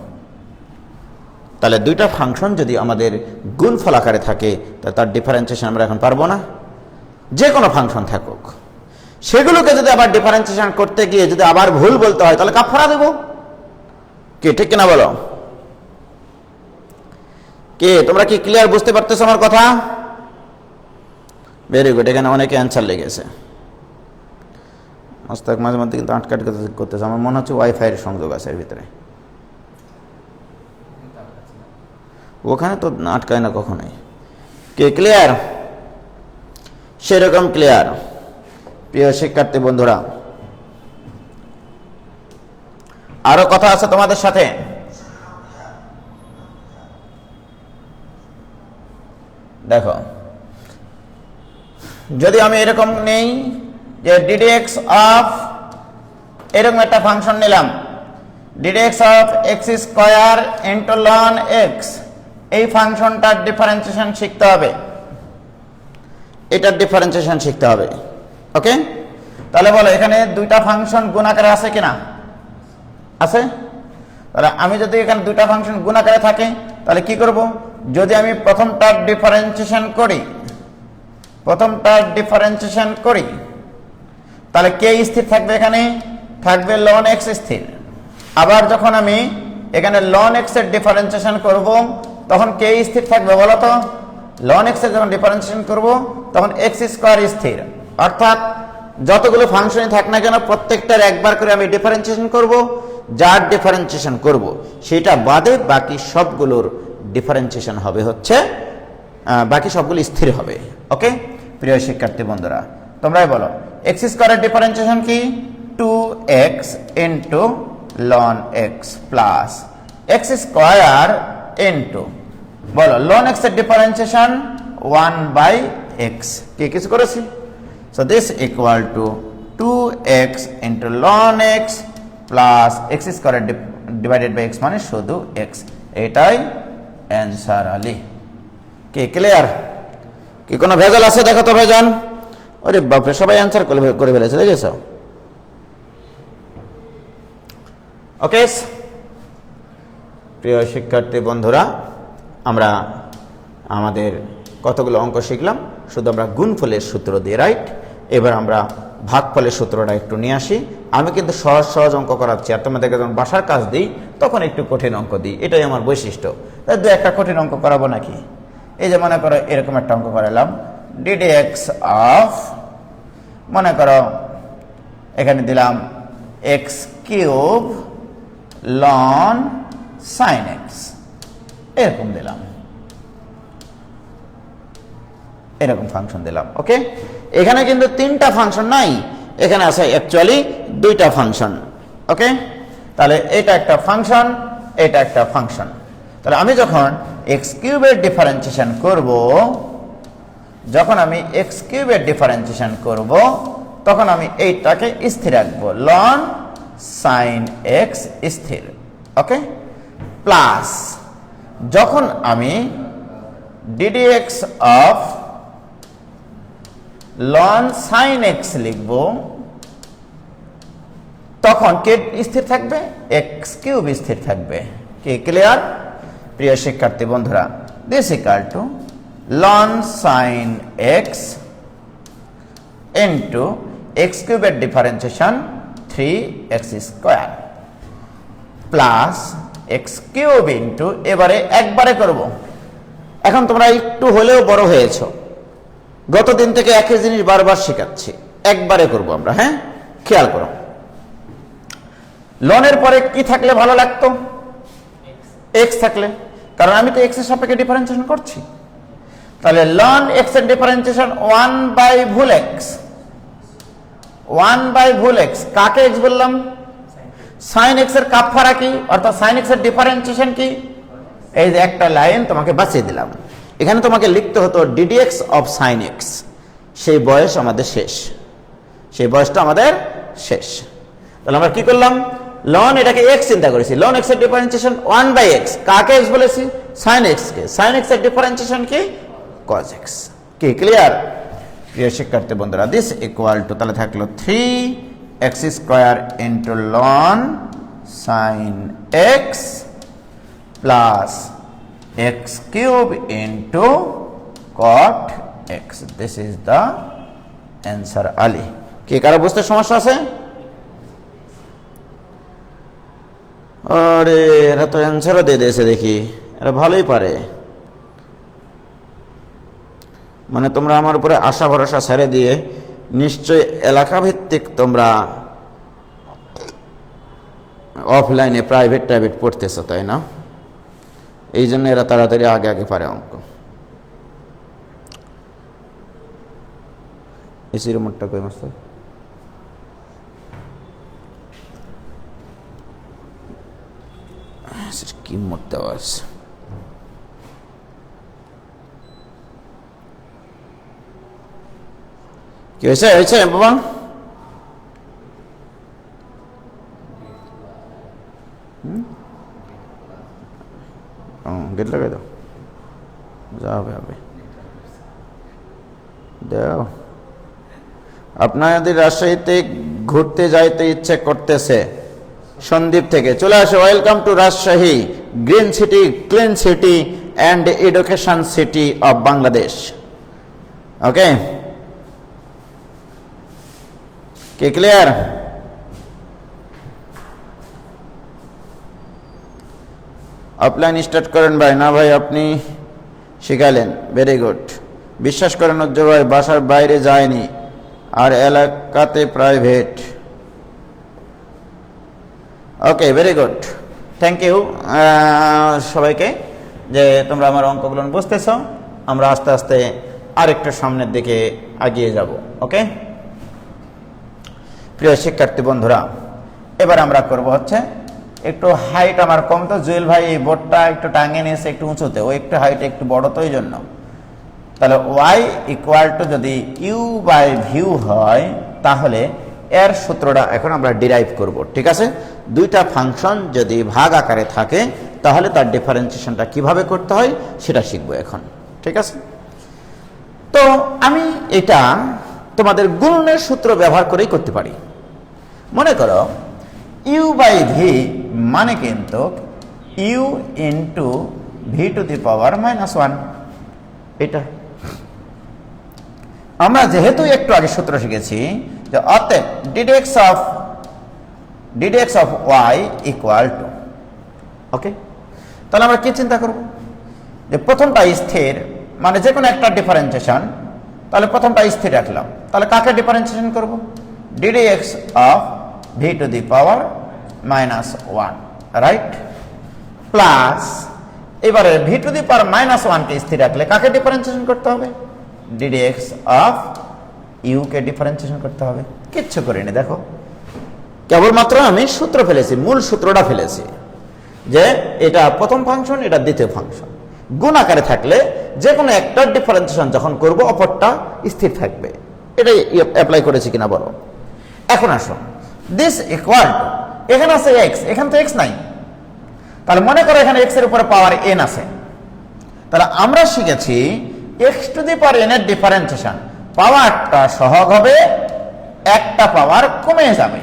তাহলে দুইটা ফাংশন যদি আমাদের গুণফল আকারে থাকে তা তার ডিফারেন্সিয়েশন আমরা এখন পারবো না। যে কোনো ফাংশন থাকুক, সেগুলোকে যদি আবার ডিফারেন্সিয়েশন করতে গিয়ে যদি আবার ভুল বলতে হয় তাহলে কাফারা দেব। কি ঠিক কিনা বলো? কে তোমরা কি ক্লিয়ার বুঝতে পারতেছো আমার কথা? Very good. এখানে অনেকে অ্যান্সার লেগেছে। মস্তাক মাঝে মধ্যে কিন্তু আটকাট করতেছে, আমার মনে হচ্ছে ওয়াইফাই এর সংযোগ আছে এর ভিতরে। ওখানে তো আটকায় না কখনোই। কে ক্লিয়ার? সেরকম ক্লিয়ার প্রিয় শিক্ষার্থী বন্ধুরা। আরো কথা আছে তোমাদের সাথে। দেখো যদি আমি এরকম নেই যে ddx অফ, এরকম একটা ফাংশন নিলাম ddx of x square into ln x, এই ফাংশনটার ডিফারেন্সিয়েশন শিখতে হবে, এটার ডিফারেন্সিয়েশন শিখতে হবে। ওকে, তাহলে বলো এখানে দুইটা ফাংশন গুণ আকারে আছে কিনা? আছে। তাহলে আমি যদি এখানে দুইটা ফাংশন গুণ আকারে থাকে তাহলে কি করব? যদি আমি প্রথমটার ডিফারেন্সিয়েশন করি, তাহলে কে স্থির থাকবে? এখানে থাকবে ln x স্থির। আবার যখন আমি এখানে ln x এর ডিফারেন্সিয়েশন করব তখন কে স্থির থাকবে বলো তো? ln x এর যখন ডিফারেন্সিয়েশন করব তখন x স্কয়ার স্থির। অর্থাৎ যতগুলো ফাংশনই থাক না কেন প্রত্যেকটার একবার করে আমি ডিফারেন্সিয়েশন করব, যার ডিফারেন্সিয়েশন করব সেটা বাদে বাকি সবগুলোর ডিফারেন্সিয়েশন হবে হচ্ছে, বাকি সবগুলো স্থির হবে। ওকে প্রিয় শিক্ষার্থী বন্ধুরা, তোমরাই বলো x স্কয়ারের ডিফারেন্সিয়েশন কি? 2x into ln x plus x square into, বলো ln x এর ডিফারেন্সিয়েশন 1/x। কি কিছু করেছি? So this equal to 2x into ln X plus X square divided by X মানে শুধু এক্স, এটাই অ্যান্সার আলী। কি ক্লিয়ার? কি কোনো ভেজাল আছে দেখো তো ভাইজান? ওরে বাপরে, সবাই অ্যান্সার করে ফেলেছে, দেখেছ? ওকে প্রিয় শিক্ষার্থী বন্ধুরা, আমরা আমাদের কতগুলো অঙ্ক শিখলাম, শুধু আমরা গুণফলের সূত্র দিয়ে, রাইট? এবার আমরা ভাগফলের সূত্রটা একটু নিয়ে আসি। আমি কিন্তু সহজ সহজ অঙ্ক করাচ্ছি, আর তোমাদেরকে যখন বাসার কাজ দিই তখন একটু কঠিন অঙ্ক দিই, এটাই আমার বৈশিষ্ট্য। তাই দু একটা কঠিন অঙ্ক করাবো নাকি? এই যে মনে করো এরকম একটা অঙ্ক করালাম, ddx অফ, মনে করো এখানে দিলাম x cube loan sine x, এরকম দিলাম, এরকম ফাংশন দিলাম। ওকে, এখানে কিন্তু তিনটা ফাংশন নাই, এখানে আছে অ্যাকচুয়ালি দুইটা ফাংশন। ওকে, তাহলে এটা একটা ফাংশন, এটা একটা ফাংশন। তাহলে আমি যখন এক্স কিউবের ডিফারেন্সিয়েশন করব, যখন আমি এক্স কিউবের ডিফারেন্সিয়েশন করব, তখন আমি এইটাকে স্থির রাখবো, লন সাইন এক্স স্থির। ওকে, প্লাস যখন আমি ddx of loan sine x লিখব, তখন কে স্থির থাকবে? এক্স কিউব স্থির থাকবে। কি ক্লিয়ার প্রিয় শিক্ষার্থী বন্ধুরা? This equal to ln sine x into x কিউবের differentiation 3x square plus x cube into, এবারে একবারে করব। এখন তোমরা একটু হলেও বড় হয়েছ, গত দিন থেকে একই জিনিস বারবার শেখাচ্ছি, একবারে করব আমরা। হ্যাঁ, খেয়াল করো, লনের পরে কি থাকলে ভালো লাগতো? এক্স থাকলে, কারণ আমি তো এক্স এর সাপেক্ষে ডিফারেন্সিয়েশন করছি। তাহলে লন এক্স এর ডিফারেন্সিয়েশন 1/ভুল এক্স, 1/ভুল এক্স। কাকে এক্স বললাম? সাইন এক্স এর কাফারা কি, অর্থাৎ সাইন এক্স এর ডিফারেন্সিয়েশন কি? এই যে একটা লাইন তোমাকে বাঁচিয়ে দিলাম। এখানে তোমাকে লিখতে হতো ddx অফ সাইন এক্স, সেই বয়স আমাদের শেষ, সেই বয়সটা আমাদের শেষ। তাহলে আমরা কি করলাম? লন এটাকে এক্স চিন্তা করেছি, লন এক্স এর ডিফারেন্সিয়েশন 1/x, কাকে এক্স বলেছি? সাইন এক্স কে। সাইন এক্স এর ডিফারেন্সিয়েশন কি? Cos X. কি ক্লিয়ার প্রিয় শিক্ষার্থী বন্ধুরা? দিস ইকুয়াল টু, তাহলে থাকলো 3x square into ln sine X plus x cube into cot X. This is the answer Ali. কি কারো বুঝতে সমস্যা আছে? আরে এরা তো অ্যান্সারও দিয়ে দিয়েছে, দেখি এরা ভালোই পারে। মানে তোমরা আমার উপরে আশা ভরসা ছেড়ে দিয়ে নিশ্চয় এলাকা ভিত্তিক তোমরা অফলাইনে প্রাইভেট পড়তেছো, তাই না? এই জন্য এরা তাড়াতাড়ি আগে আগে পারে অঙ্ক। এসি রিমোটটা কই মাস্টার? কি মোট দেওয়া আছে? কি হয়েছে হয়েছে বাবা? গেট লাগাই দাও, যা হবে হবে। দাও, আপনাদের রাজশাহীতে ঘুরতে যাইতে ইচ্ছে করতেছে, সন্দীপ থেকে চলে আসে। Welcome to Rajshahi, green city, clean city and education city of Bangladesh. Okay, কি ক্লিয়ার? অফলাইন স্টার্ট করেন ভাই। না ভাই, আপনি শিখালেন, ভেরি গুড। বিশ্বাস করেন উজ্জ্বল ভাই, বাসার বাইরে যায়নি আর এলাকাতে private. Okay, very good, thank you সবাইকে যে তোমরা আমার অঙ্কগুলো বুঝতেছ। আমরা আস্তে আস্তে আরেকটু সামনের দিকে এগিয়ে যাব। ওকে প্রিয় শিক্ষার্থী বন্ধুরা, এবার আমরা করব হচ্ছে একটু হাইট আমার কম, তো জুয়েল ভাই এই বোর্ডটা একটু টাঙিয়ে নিয়েছে একটু উঁচুতে, ও একটু হাইট একটু বড়, তো এই জন্য। তাহলে y ইকুয়াল টু যদি u বাই ভিউ হয়, তাহলে এর সূত্রটা এখন আমরা ডিরাইভ করব, ঠিক আছে? দুইটা ফাংশন যদি ভাগ আকারে থাকে তাহলে তার ডিফারেন্সিয়েশনটা কিভাবে করতে হয় সেটা শিখবো এখন, ঠিক আছে? তো আমি এটা তোমাদের গুণনের সূত্র ব্যবহার করেই করতে পারি। মনে করো ইউ বাই ভি মানে কিন্তু u into v to the power -1, এটা আমরা যেহেতু একটু আগে সূত্র শিখেছি যে অতএব d d of y equal to, okay? তাহলে আমরা কি চিন্তা করব যে প্রথমটা স্থির মানে যে কোনো একটা ডিফারেন্সিয়েশন, তাহলে প্রথমটা স্থির রাখলাম, তাহলে কাকে ডিফারেন্সিয়েশন করব? DD x of v to the power -1, right? Plus এবারে ভি টু দি পাওয়ার -1 কে স্থির রাখলে কাকে ডিফারেন্সিয়েশন করতে হবে? ডিডি এক্স অফ ইউ কে ডিফারেন্সিয়েশন করতে হবে। কিচ্ছু করিনি, দেখো কেবলমাত্র আমি সূত্র ফেলেছি, মূল সূত্রটা ফেলেছি যে এটা প্রথম ফাংশন, এটা দ্বিতীয় ফাংশন। গুণ আকারে থাকলে যে কোনো একটা ডিফারেন্সিয়েশন যখন করব অপরটা স্থির থাকবে, এটাই অ্যাপ্লাই করেছি কিনা বলো। এখন আসো দিস ইকুয়াল টু, এখানে আছে এক্স, এখানে তো এক্স নাই, তাহলে মনে করো এখানে এক্স এর উপরে পাওয়ার এন আছে, তাহলে আমরা শিখেছি x two the power N এর ডিফারেন্সিয়েশন পাওয়ারটা সহগ হবে, একটা পাওয়ার কমে যাবে।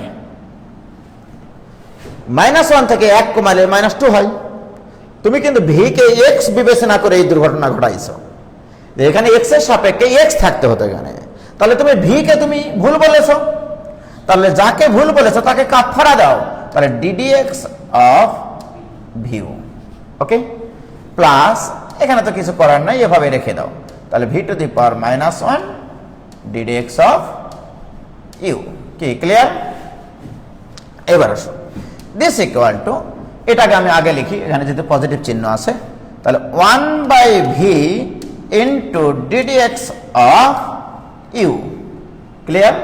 -1 থেকে 1 কমালে -2 হয়। তুমি কিন্তু ভি কে এক্স বিবেচনা করে এই দুর্ঘটনা ঘটাইছো, যে এখানে এক্স এর সাপেক্ষে এক্স থাকতে হতো এখানে, তাহলে তুমি ভি কে তুমি ভুল বলেছো, তাহলে যাকে ভুল বলেছো তাকে কাফারা দাও, তাহলে DD x of v u, okay? Plus এখানে তো কিছু করার নাই, এভাবে রেখে দাও, তাহলে v to the power -1 DD x of you. কি ক্লিয়ার? এবার আসো দিস ইকুয়াল টু, এটাকে আমি আগে লিখি, এখানে যেহেতু পজিটিভ চিহ্ন আছে, তাহলে 1/v into DD x of you, clear?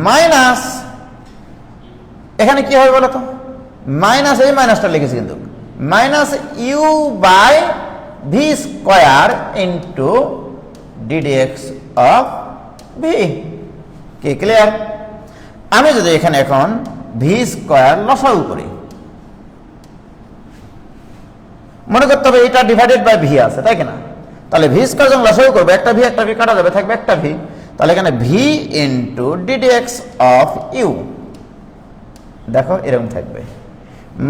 Minus এখানে কি হবে বলো তো, মাইনাস এই মাইনাসটা লিখেছি কিন্তু, minus u by v square into DD x of v. কি ক্লিয়ার? আমি যদি এখানে এখন ভি স্কোয়ার লসাগু করি, মনে করতে হবে এটা ডিভাইডেড বাই ভি আছে, তাই কিনা? তাহলে ভি স্কোয়ার যখন লসাগু করবো একটা ভি কাটা যাবে, থাকবে একটা ভি, তাহলে এখানে v into DD x of u, দেখো এরকম থাকবে,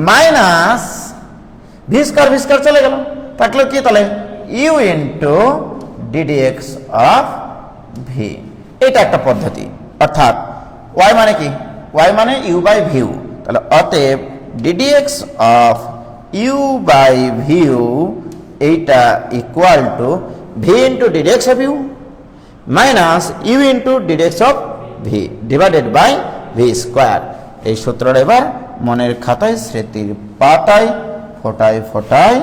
মাইনাস ভি স্কোয়ার চলে গেল, থাকলো কি তাহলে u into DD x of v. এটা একটা পদ্ধতি, অর্থাৎ ওয়াই মানে কি, ওয়াই মানে ইউ বাই ভিউ, তাহলে অতএব d d x of you by v এইটা equal to v into DD x of u minus u into DD x of v divided by v square. এই সূত্রটা এবার মনের খাতায় স্মৃতির পাতায় ফোটায় ফোটায়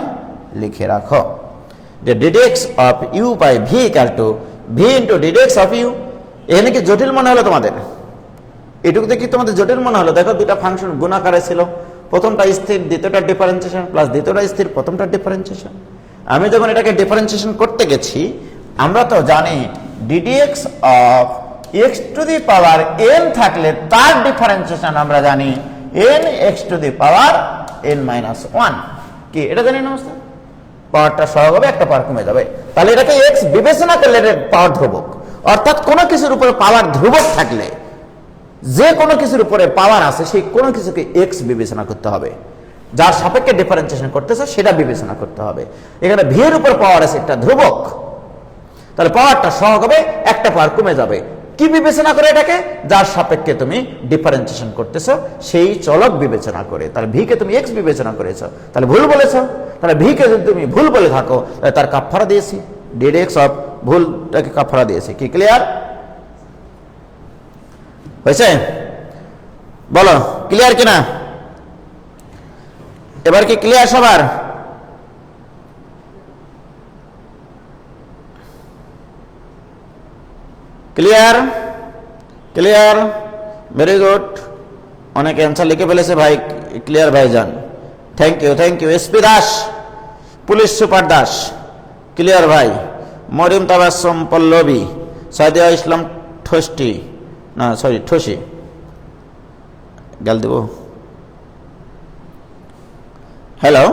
লিখে রাখো যে d d x of you by v equal to v into DD x of u. এখানে কি জটিল মনে হলো তোমাদের? এটুকুতে কি তোমাদের জটিল মনে হলো? দেখো দুটা ফাংশন গুণাকারে ছিল, প্রথমটা স্থির দ্বিতীয়টা ডিফারেন্সিয়েশন, প্লাস দ্বিতীয়টা স্থির প্রথমটা ডিফারেন্সিয়েশন। আমি যখন এটাকে ডিফারেন্সিয়েশন করতে গেছি, আমরা তো জানি DD x of x two the power N থাকলে তার ডিফারেন্সিয়েশন আমরা জানি N x two the power N minus one. কি এটা জানি না? পাওয়ারটা সহগ হবে, একটা পাওয়ার কমে যাবে, তাহলে এটাকে এক্স বিবেচনা করলে পাওয়ার ধ্রুবক। অর্থাৎ কোনো কিছুর উপরে পাওয়ার ধ্রুবক থাকলে, যে কোনো কিছুর উপরে পাওয়ার আছে সেই কোনো কিছুকে এক্স বিবেচনা করতে হবে, যার সাপেক্ষে ডিফারেন্সিয়েশন করতেছে সেটা বিবেচনা করতে হবে। এখানে ভি এর উপর পাওয়ার আছে একটা ধ্রুবক, তাহলে পাওয়ারটা সহগ হবে, একটা পাওয়ার কমে যাবে। কি বিবেচনা করে এটাকে? যার সাপেক্ষে তুমি ডিফারেন্সিয়েশন করতেছো সেই চলক বিবেচনা করে। তাহলে ভি কে তুমি এক্স বিবেচনা করেছো, তাহলে ভুল বলেছো। তাহলে ভি কে যদি তুমি ভুল বলে থাকো তাহলে তার কাফারা দিয়েছি, ডিডি এক্স অফ ভুলটাকে কাফারা দিয়েছি। কি ক্লিয়ার হয়েছে? বলো ক্লিয়ার কিনা? এবার কি ক্লিয়ার সবার? ক্লিয়ার? Clear, very good. অনেকে অ্যান্সার লিখে ফেলেছে ভাই। ক্লিয়ার ভাই যান, thank you, thank you. SP Das, police super Das, clear ভাই। মরিয়ম তাবাসসুম পল্লবী, সাদিয়া ইসলাম ঠোষ্টি, না সরি ঠোসি, গাল দেব। হ্যালো,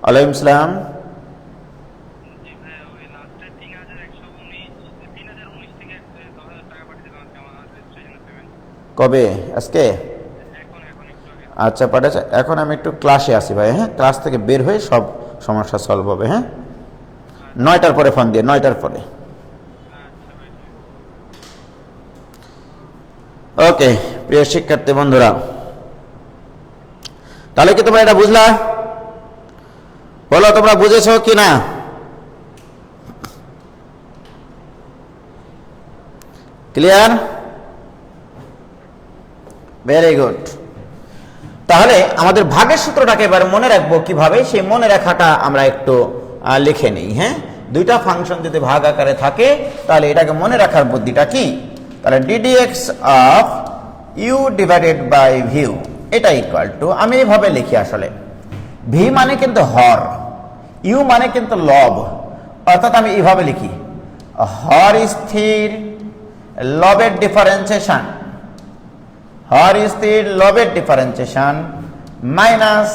ওয়ালাইকুম সালাম। কবে? আজকে? আচ্ছা পাঠাচ্ছে। এখন আমি একটু ক্লাসে আসি ভাই, হ্যাঁ, ক্লাস থেকে বের হয়ে সব সমস্যা সলভ হবে। হ্যাঁ, 9টার পরে ফোন দিয়ে, 9টার পরে। ওকে প্রিয় শিক্ষার্থী বন্ধুরা, তাহলে কি তোমরা এটা বুঝলা? বলো তোমরা বুঝেছো কি না? ক্লিয়ার? Very good. তাহলে আমাদের ভাগের সূত্রটাকে এবার মনে রাখবো কিভাবে, সেই মনে রাখাটা আমরা একটু লিখে নিই। হ্যাঁ, দুইটা ফাংশন যদি ভাগ আকারে থাকে তাহলে এটাকে মনে রাখার বুদ্ধিটা কি? তাহলে ddx of u divided by v, এটা ইকুয়াল টু, আমি এইভাবে লিখি আসলে, v মানে কিন্তু হর, u মানে কিন্তু লব, অর্থাৎ আমি এইভাবে লিখি, হর স্থির লবের ডিফারেন্সিয়েশন, হর স্থির লবের ডিফারেন্সিয়েশন মাইনাস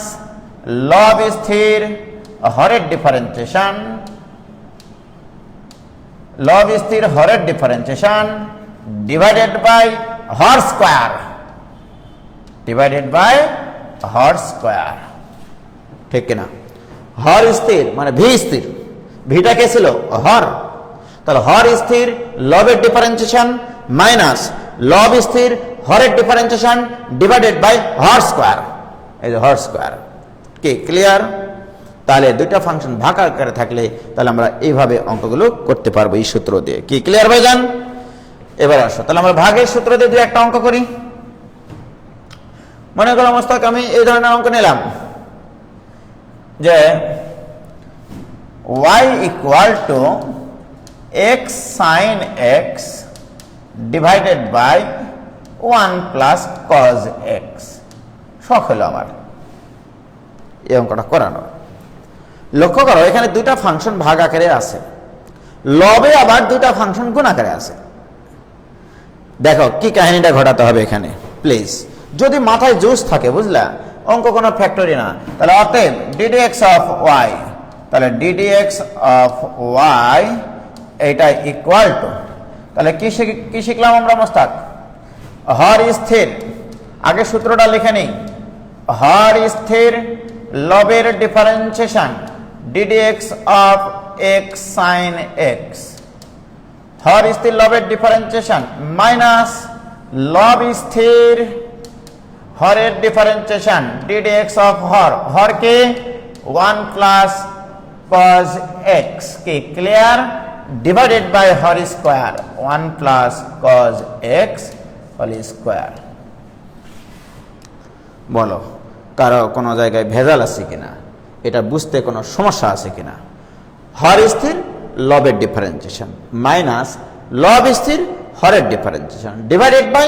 লব স্থির হরের ডিফারেন্সিয়েশন, লব স্থির হরের ডিফারেন্সিয়েশন ডিভাইডেড বাই হর স্কয়ার, ডিভাইডেড বাই হর স্কয়ার। ঠিক কিনা? হর স্থির মানে ভি স্থির, ভিটা কে ছিল? হর। তাহলে হর স্থির লবের ডিফারেন্সিয়েশন মাইনাস লব স্থির হরের ডিফারেন্সিয়েশন ডিভাইডেড বাই হর স্কয়ার, এই যে হর স্কয়ার। কি ক্লিয়ার? তাহলে দুইটা ফাংশন ভাগ আকারে থাকলে তাহলে আমরা এইভাবে অঙ্কগুলো করতে পারবো এই সূত্র দিয়ে। কি ক্লিয়ার ভাইজান? এবার আসো তাহলে আমরা ভাগের সূত্র দিয়ে দুই একটা অঙ্ক করি। মনে করো মোস্তাক আমি এই ধরনের অঙ্ক নিলাম যে y equal to x sin x divided by 1 plus cos x। শখ হলো আমার এই অঙ্কটা করানো। লক্ষ্য করো এখানে দুইটা ফাংশন ভাগ আকারে আছে, লবে আবার দুইটা ফাংশন গুণ আকারে আছে। দেখো কি কাহিনীটা ঘটাতে হবে এখানে প্লিজ, যদি মাথায় জোশ থাকে, বুঝলা, অঙ্ক কোনো ফ্যাক্টরি না। তাহলে অতএব ddx অফ y, তাহলে ddx অফ y এটা ইকুয়াল টু, তাহলে কি শিখলাম আমরা মোস্তাক? হর স্থির, আগে সূত্রটা লিখে নেই, হর স্থির লবের differentiation ddx of x sin x, হর স্থির লবের ডিফারেন্সিয়েশন মাইনাস লব স্থির হরের ডিফারেন্সিয়েশন ddx অফ হর, হরকে 1 প্লাস cos x, কি ক্লিয়ার? ডিভাইডেড বাই হর square 1 plus cos x whole square. বলো কারো কোনো জায়গায় ভেজাল আছে কিনা, এটা বুঝতে কোনো সমস্যা আছে কিনা? হর স্থির লবের ডিফারেন্সিয়েশন মাইনাস লব স্থির হরের ডিফারেন্সিয়েশন ডিভাইডেড বাই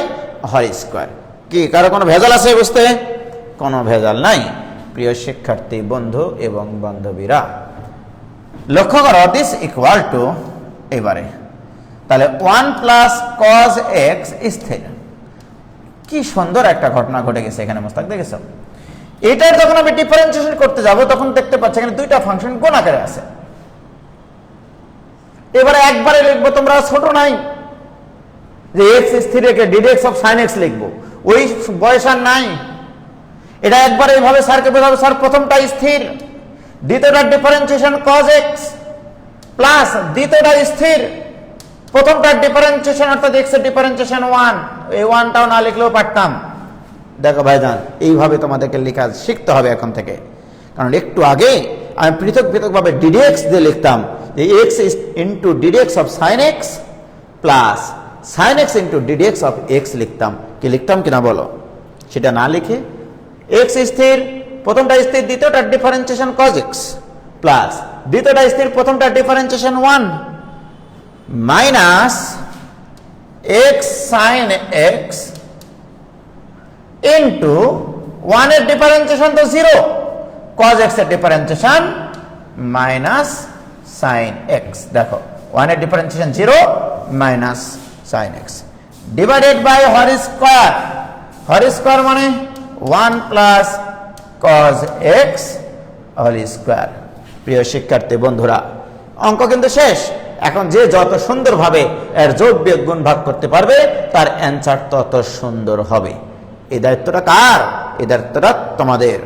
হর স্কয়ার। কি কারো কোনো ভেজাল আছে বুঝতে? কোনো ভেজাল নাই প্রিয় শিক্ষার্থী বন্ধু এবং বান্ধবীরা। লক্ষ্য করো দিস ইকুয়াল টু, এবারে তাহলে 1 প্লাস cos x স্থির। কি সুন্দর একটা ঘটনা ঘটে গেছে এখানে মোস্তাক, দেখেছো? এটার যখন আমি ডিফারেন্সিয়েশন করতে যাব তখন দেখতে পাচ্ছি এখানে দুইটা ফাংশন গুণ আকারে আছে। এবারে একবারে লিখবো, তোমরা ছোট নাই যে x স্থির রেখে ddx অফ sin x লিখবো, ওই বয়স আর নাই। এটা একবার এইভাবে স্যারকে বোঝাবো, স্যার প্রথমটা স্থির, দ্বিতীয়টার ডিফারেন্সিয়েশন cos x প্লাস দ্বিতীয়টা স্থির, প্রথমটার ডিফারেন্সিয়েশন অর্থাৎ x এর ডিফারেন্সিয়েশন 1, এই 1টাও না লিখলেও পারতাম। দেখো ভাইজান এইভাবে তোমাদেরকে লেখা শিখতে হবে এখন থেকে, কারণ একটু আগে আমি পৃথক পৃথকভাবে ddx দিয়ে লিখতাম যে x into ddx of sin x plus sin x into ddx of x লিখতাম। কি লিখতাম কিনা বলো? সেটা না লিখে x স্থির, প্রথমটা স্থির, দ্বিতীয়টার ডিফারেন্সিয়েশন cos x প্লাস দ্বিতীয়টা স্থির, প্রথমটার differentiation 1 minus x sin x into 1 এর ডিফারেন্সিয়েশন তো 0, cos x এর ডিফারেন্সিয়েশন মাইনাস sin x। দেখো 1 এর differentiation 0 minus sin x divided by হর স্কয়ার। হোল স্কোয়ার মানে 1 plus cos x whole square. প্রিয় শিক্ষার্থী বন্ধুরা, অঙ্ক কিন্তু শেষ। এখন যে যত সুন্দরভাবে এর যোগ বিয়োগ গুণ ভাগ করতে পারবে তার অ্যান্সার তত সুন্দর হবে। এই দায়িত্বটা কার? এই দায়িত্বটা তোমাদের।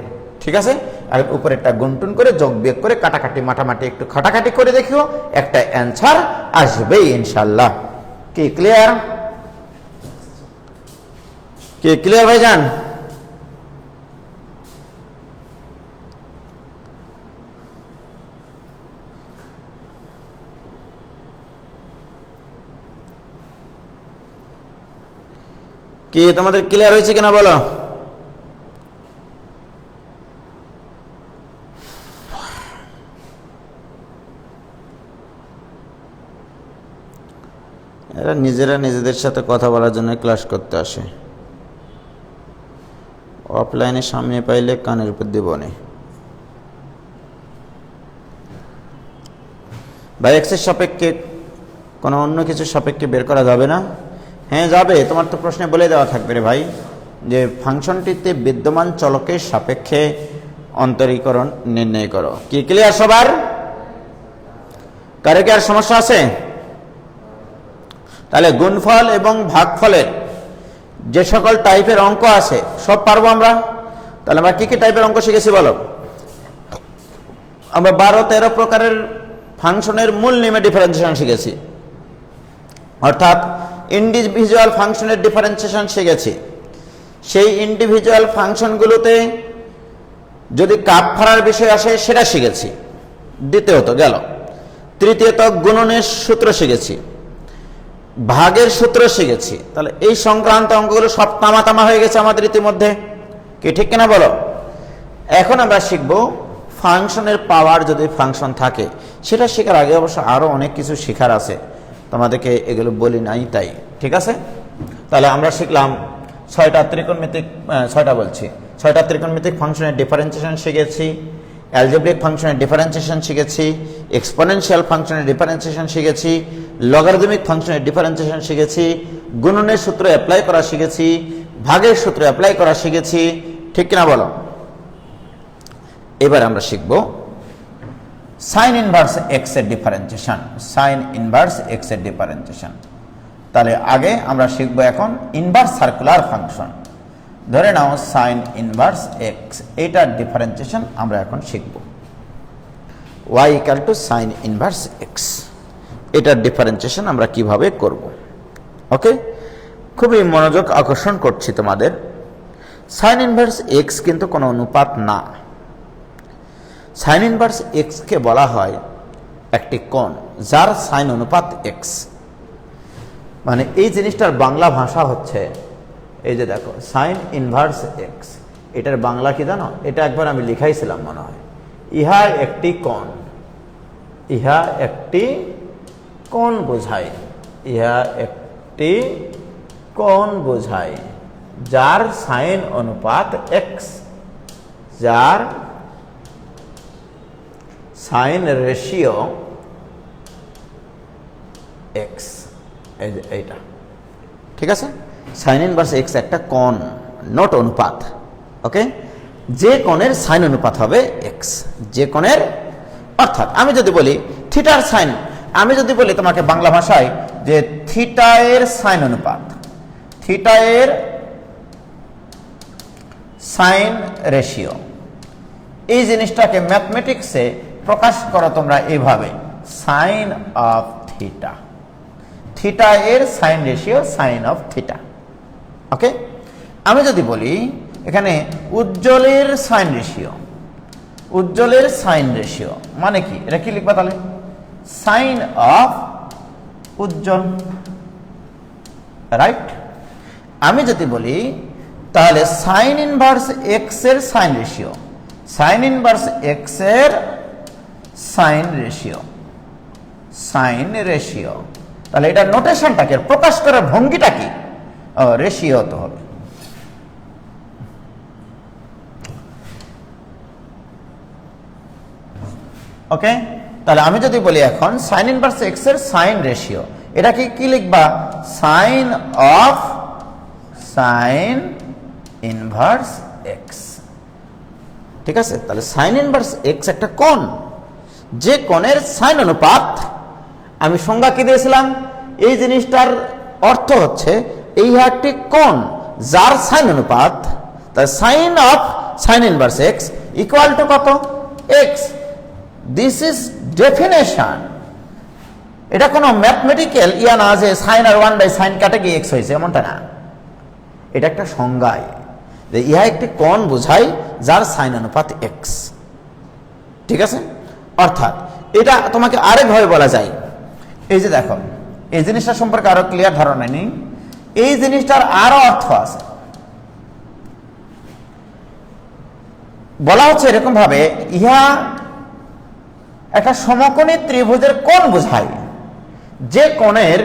ঠিক আছে, আর উপরে একটা গুণটুন করে যোগ বিয়োগ করে কাটাকাটি মাটামাটি একটু খাটাখাটি করে দেখিও, একটা অ্যান্সার আসবেই ইনশাল্লাহ। কি ক্লিয়ার? কি ক্লিয়ার ভাইজান? কি তোমাদের ক্লিয়ার হয়েছে কিনা বলো? এরা নিজেরা নিজেদের সাথে কথা বলার জন্য ক্লাস করতে আসে, অফলাইনে সামনে পাইলে কানের উপর দিব না ভাই। এক্সের সাপেক্ষে কোনো অন্য কিছু সাপেক্ষে বের করা যাবে না? হ্যাঁ যাবে, তোমার তো প্রশ্নে বলে দেওয়া থাকবে রে ভাই যে ফাংশনটিতে বিদ্যমান চলকের সাপেক্ষে অন্তরীকরণ নির্ণয় করো। কি ক্লিয়ার সবার? কারে কি আর সমস্যা আছে? তাহলে গুণফল এবং ভাগফলের যে সকল টাইপের অঙ্ক আছে সব পারবো আমরা। তাহলে আমরা কি কি টাইপের অঙ্ক শিখেছি বলো? আমরা 12-13 প্রকারের ফাংশনের মূল নিয়মে ডিফারেন্সিয়েশন শিখেছি, অর্থাৎ ইন্ডিভিজুয়াল ফাংশনের ডিফারেন্সিয়েশন শিখেছি। সেই ইন্ডিভিজুয়াল ফাংশনগুলোতে যদি কাপফারার বিষয় আসে সেটা শিখেছি, দ্বিতীয়ত গেল। তৃতীয়ত গুণনের সূত্র শিখেছি, ভাগের সূত্র শিখেছি। তাহলে এই সংক্রান্ত অঙ্কগুলো সব তামা হয়ে গেছে আমাদের ইতিমধ্যে। কি ঠিক কিনা বলো? এখন আমরা শিখবো ফাংশনের পাওয়ার যদি ফাংশন থাকে। সেটা শেখার আগে অবশ্য আরো অনেক কিছু শেখার আছে, তোমাদেরকে এগুলো বলি নাই তাই। ঠিক আছে, তাহলে আমরা শিখলাম 6টা ত্রিকোণমিতিক ফাংশনের ডিফারেন্সিয়েশন শিখেছি, অ্যালজেব্রিক ফাংশনের ডিফারেন্সিয়েশন শিখেছি, এক্সপোনেনশিয়াল ফাংশনের ডিফারেন্সিয়েশন শিখেছি, লগারিদমিক ফাংশনের ডিফারেন্সিয়েশন শিখেছি, গুণনের সূত্র অ্যাপ্লাই করা শিখেছি, ভাগের সূত্র অ্যাপ্লাই করা শিখেছি। ঠিক কিনা বলো? এবার আমরা শিখব সাইন ইনভার্স এক্স এর ডিফারেন্সিয়েশন। সাইন ইনভার্স এক্স এর ডিফারেন্সিয়েশন। তাহলে আগে আমরা শিখব এখন ইনভার্স সার্কুলার ফাংশন। ধরে নাও সাইন ইনভার্স এক্স, এটার ডিফারেন্সিয়েশন আমরা এখন শিখব। y equal to sign inverse x, এটার ডিফারেন্সিয়েশন আমরা কিভাবে করব। ওকে, খুবই মনোযোগ আকর্ষণ করছি তোমাদের। সাইন ইনভার্স এক্স কিন্তু কোনো অনুপাত না। সাইন ইনভার্স এক্স কে বলা হয় একটি কোণ যার সাইন অনুপাত এক্স। মানে এই জিনিসটার বাংলা ভাষা হচ্ছে, এই যে দেখো সাইন ইনভার্স এক্স, এটার বাংলা কি জানো? এটা একবার আমি লিখাইছিলাম মনে হয়। ইহা একটি কোণ, ইহা একটি কোণ বোঝায়, ইহা একটি কোণ বোঝায় যার সাইন অনুপাত এক্স, যার সাইন রেশিও এক্স। এইটা ঠিক আছে। সাইন ইনভার্স এক্স একটা কোণ, নট অনুপাত। ওকে, যে কোণের সাইন অনুপাত হবে এক্স, যে কোণের, অর্থাৎ আমি যদি বলি থিটার সাইন, আমি যদি বলি তোমাকে বাংলা ভাষায় যে থিটা এর সাইন অনুপাত, থিটা এর সাইন রেশিও, এই জিনিসটাকে ম্যাথমেটিক্সে প্রকাশ করো তোমরা এইভাবে, সাইন অফ থিটা, থিটা এর sine ratio sine of theta. Okay, আমি যদি বলি এখানে উজ্জ্বলের সাইন রেশিও, উজ্জ্বলের সাইন রেশিও মানে কি? এটা কি লিখবা তাহলে? Sine of Ujjwal, right. আমি যদি বলি তাহলে সাইন ইনভার্স এক্স এর sine ratio, sine inverse x এর সাইন রেশিও, সাইন রেশিও, তাহলে এটা নোটেশনটাকে প্রকাশ করার ভঙ্গিটা কি? রেশিও তো হবে। ওকে, তাহলে আমি যদি বলি এখন সাইন ইনভার্স এক্স এর সাইন রেশিও, এটা কি কি লিখবা? Sine of, sine inverse x. ঠিক আছে, তাহলে সাইন ইনভার্স এক্স একটা কোণ, যে কোণের সাইন অনুপাত, আমি সংজ্ঞা কি দিয়েছিলাম, এই জিনিসটার অর্থ হচ্ছে এই একটি কোণ যার সাইন অনুপাত, তাই sine of sine inverse x equal to কত, এক্স। This is definition. এটা কোনো ম্যাথমেটিক্যাল ইয়া না যে সাইন আর 1/sin কাটে গিয়ে এক্স হয়েছে, এমনটা না। এটা একটা সংজ্ঞায় যে ইহা একটি কোণ বোঝায় যার সাইন অনুপাত এক্স। ঠিক আছে, অর্থাৎ এটা তোমাকে আরেকভাবে বলা যায়, এই যে দেখো, এই জিনিসটা সম্পর্কে আরো ক্লিয়ার ধারণা নেই, এই জিনিসটার আরো অর্থ আছে। বলা হচ্ছে এরকম ভাবে, ইহা একটা সমকোণী ত্রিভুজের কোণ বোঝায় যে কোণের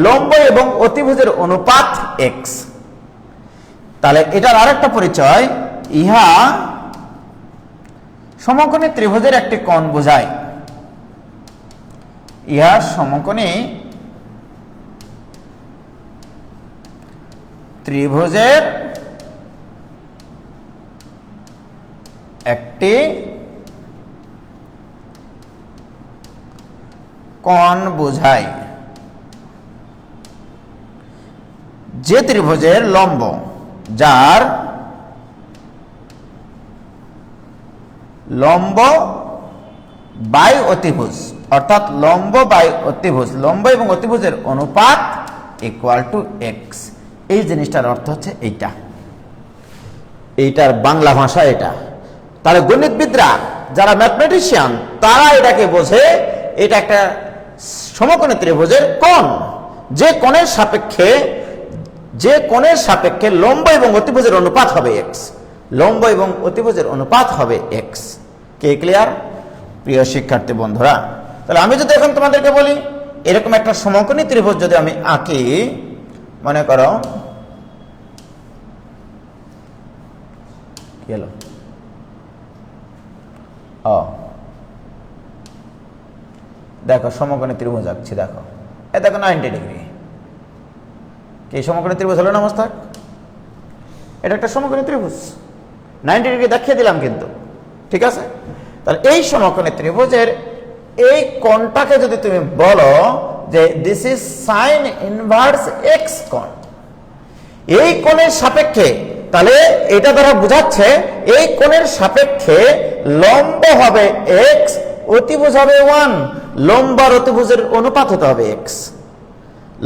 লম্ব এবং অতিভুজের অনুপাত এক্স। তাহলে এটার আরেকটা পরিচয়, ইহা সমকোণী ত্রিভুজের একটি কোণ বোঝায়। ইহা সমকোণী ত্রিভুজের একটি কোণ বোঝায়, যে ত্রিভুজের লম্ব, যার লম্ব বাই অতিভুজ, অর্থাৎ লম্ব বাই অতিভুজ, লম্ব এবং অতিভুজের অনুপাত ইকুয়াল টু এক্স। এই জিনিসটার অর্থ হচ্ছে এইটা, এইটার বাংলা ভাষা এটা। তাহলে গণিতবিদরা যারা ম্যাথমেটিশিয়ান তারা এটাকে বোঝে এটা একটা সমকোণী ত্রিভুজের কোণ, যে কোণের সাপেক্ষে লম্ব এবং অতিভুজের অনুপাত হবে এক্স, লম্ব এবং অতিভুজের অনুপাত হবে এক্স। কে ক্লিয়ার প্রিয় শিক্ষার্থী বন্ধুরা? তাহলে আমি যদি এখন তোমাদেরকে বলি এরকম একটা সমকোণী ত্রিভুজ যদি আমি আঁকি, মনে করো কি হলো, দেখো সমকোণী ত্রিভুজ আঁকছি, দেখো এ দেখো 90 ডিগ্রি, কি সমকোণী ত্রিভুজ হলো না মোস্তাক? এটা একটা সমকোণী ত্রিভুজ, 90 ডিগ্রি দেখিয়ে দিলাম কিন্তু। ঠিক আছে, তাহলে এই সমকোণী ত্রিভুজের এই কোণটাকে যদি তুমি বলো যে this is sign inverse x কোণ, এই কোণের সাপেক্ষে, তাহলে এটা দ্বারা বোঝাচ্ছে এই কোণের সাপেক্ষে লম্ব হবে এক্স, অতিভুজ হবে 1, লম্ব আর অতিভুজের অনুপাত হতে হবে এক্স,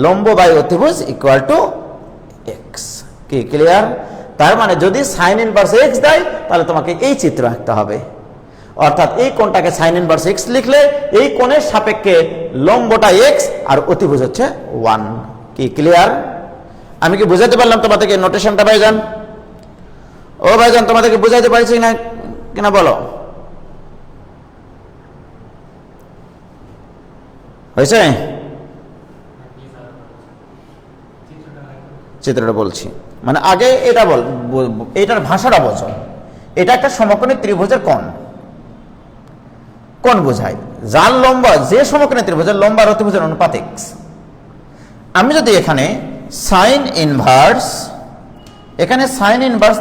লম্ব বাই অতিভুজ ইকুয়াল টু এক্স। কি ক্লিয়ার? তার মানে যদি সাইন ইনভার্স এক্স দেয় তাহলে তোমাকে এই চিত্র আঁকতে হবে, অর্থাৎ এই কোণটাকে সাইন ইনভার্স এক্স লিখলে এই কোণের সাপেক্ষে লম্বটা এক্স আর অতিভুজ হচ্ছে 1। কি ক্লিয়ার? আমি কি বুঝাতে পারলাম তোমাদেরকে নোটেশনটা ভাইজান? ও ভাইজান তোমাদেরকে বুঝাইতে পারছি না কিনা বলো? হয়েছে? চিত্রটা বলছি, মানে আগে এটা বল, এটার ভাষাটা বোঝো। এটা একটা সমকোণী ত্রিভুজের কোণ বোঝায় যার লম্ব, যে সমকোণী ত্রিভুজের লম্ব আর অতিভুজের অনুপাত এক্স। আমি যদি এখানে সাইন ইনভার্স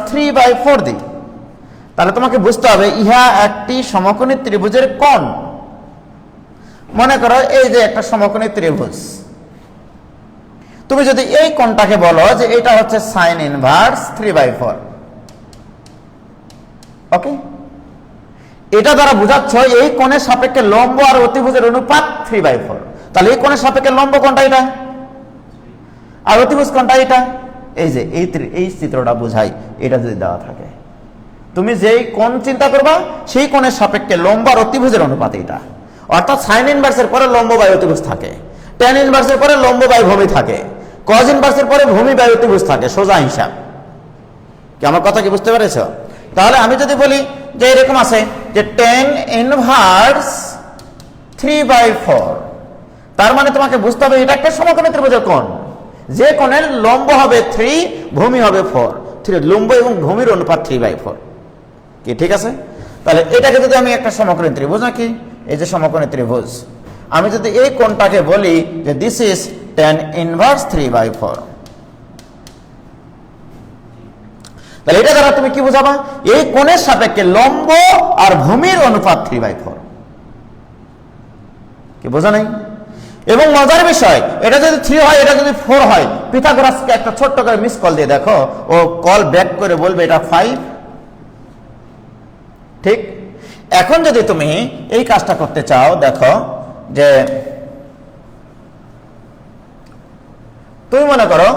3/4 দিই, তাহলে তোমাকে বুঝতে হবে ইহা একটি সমকোণী ত্রিভুজের কোণ। মনে করো এই যে একটা সমকোণী ত্রিভুজ, তুমি যদি এই কোণটাকে বলো যে এটা হচ্ছে সাইন ইনভার্স 3/4, ওকে, এটা দ্বারা বোঝাচ্ছ এই কোণের সাপেক্ষে লম্ব আর অতিভুজের অনুপাত 3/4। তাহলে এই কোণের সাপেক্ষে লম্ব কোণটা এটা আর অতিভুজ কোণটা এটা। এই যে এই চিত্রটা বোঝাই, এটা যদি দেওয়া থাকে, তুমি যেই কোণ চিন্তা করবা সেই কোণের সাপেক্ষে লম্ব আর অতিভুজের অনুপাত এটা। অর্থাৎ সাইন ইনভার্সের পরে লম্ব বাই অতিভুজ থাকে, ট্যান ইনভার্সের পরে লম্ব বাই ভূমি থাকে, কজ ইনভার্সের পরে ভূমি বাই অতিভুজ থাকে, সোজা হিসাব। কি আমার কথা কি বুঝতে পেরেছ? তাহলে আমি যদি বলি যে এরকম আছে যে ট্যান ইনভার্স 3/4, তার মানে তোমাকে বুঝতে হবে এটা একটা সমকোণী ত্রিভুজের কোণ, যে কোণের লম্ব হবে 3, ভূমি হবে 4, লম্ব এবং ভূমির অনুপাত 3/4। কি ঠিক আছে? তাহলে এটাকে যদি আমি একটা সমকোণী ত্রিভুজ নাকি, এই যে সমকোণী ত্রিভুজ, আমি যদি এই কোণটাকে বলি যে দিস ইজ ট্যান ইনভার্স 3/4, তাহলে এটা দ্বারা তুমি কি বোঝাবা, এই কোণের সাপেক্ষে লম্ব আর ভূমির অনুপাত 3/4, কি বোঝা নাই? এবং মজার বিষয়, এটা যদি 3 হয়, এটা যদি 4 হয়, পিথাগোরাসকে একটা ছোট্ট করে মিস কল দিয়ে দেখো, ও কল ব্যাক করে বলবে এটা 5। ঠিক। এখন যদি তুমি এই কাজটা করতে চাও, দেখো যে তুমি মনে করো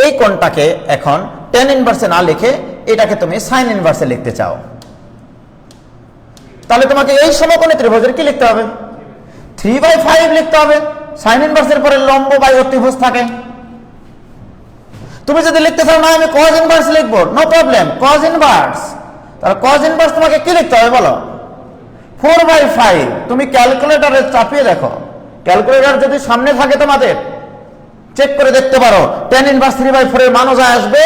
এই কোণটাকে এখন tan ইনভার্সে না লিখে এটাকে তুমি sin ইনভার্সে লিখতে চাও, তাহলে তোমাকে এই সমকোণী ত্রিভুজের কি লিখতে হবে? 3/5 লিখতে হবে। sin ইনভার্সের পরে লম্ব বাই অতিভুজ থাকে। তুমি যদি লিখতে চাও না আমি cos ইনভার্স লিখবো, নো প্রবলেম, cos ইনভার্স। তাহলে cos ইনভার্স তোমাকে কি লিখতে হবে বলো? 4/5। তুমি ক্যালকুলেটরে চাপিয়ে দেখো, ক্যালকুলেটর যদি সামনে থাকে তোমাদের চেক করে দেখতে পারো, tan ইনভার্স 3/4 এর মানও যা আসবে,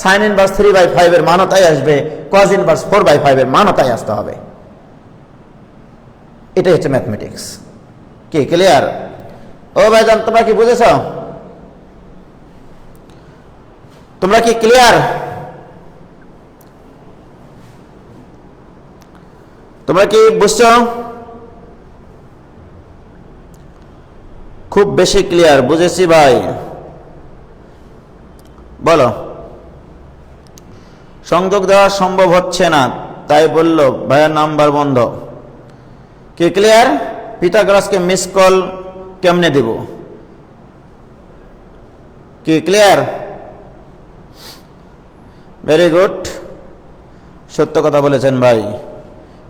sin ইনভার্স 3/5 এর মানও তাই আসবে, cos ইনভার্স 4/5 এর মানও তাই আসতে হবে। এটাই হচ্ছে ম্যাথমেটিক্স। কি ক্লিয়ার? ও ভাইজান তোমরা কি বুঝেছ? তোমরা কি ক্লিয়ার? তোমরা কি বুঝছো? খুব বেশি ক্লিয়ার, বুঝেছি ভাই। বলো। সংযোগ দেওয়া সম্ভব হচ্ছে না তাই বললো ভাইয়ার নাম্বার বন্ধ। কি ক্লিয়ার? পিথাগোরাসকে মিস কল কেমনে দিব? কি ক্লিয়ার? ভেরি গুড, সত্য কথা বলেছেন ভাই।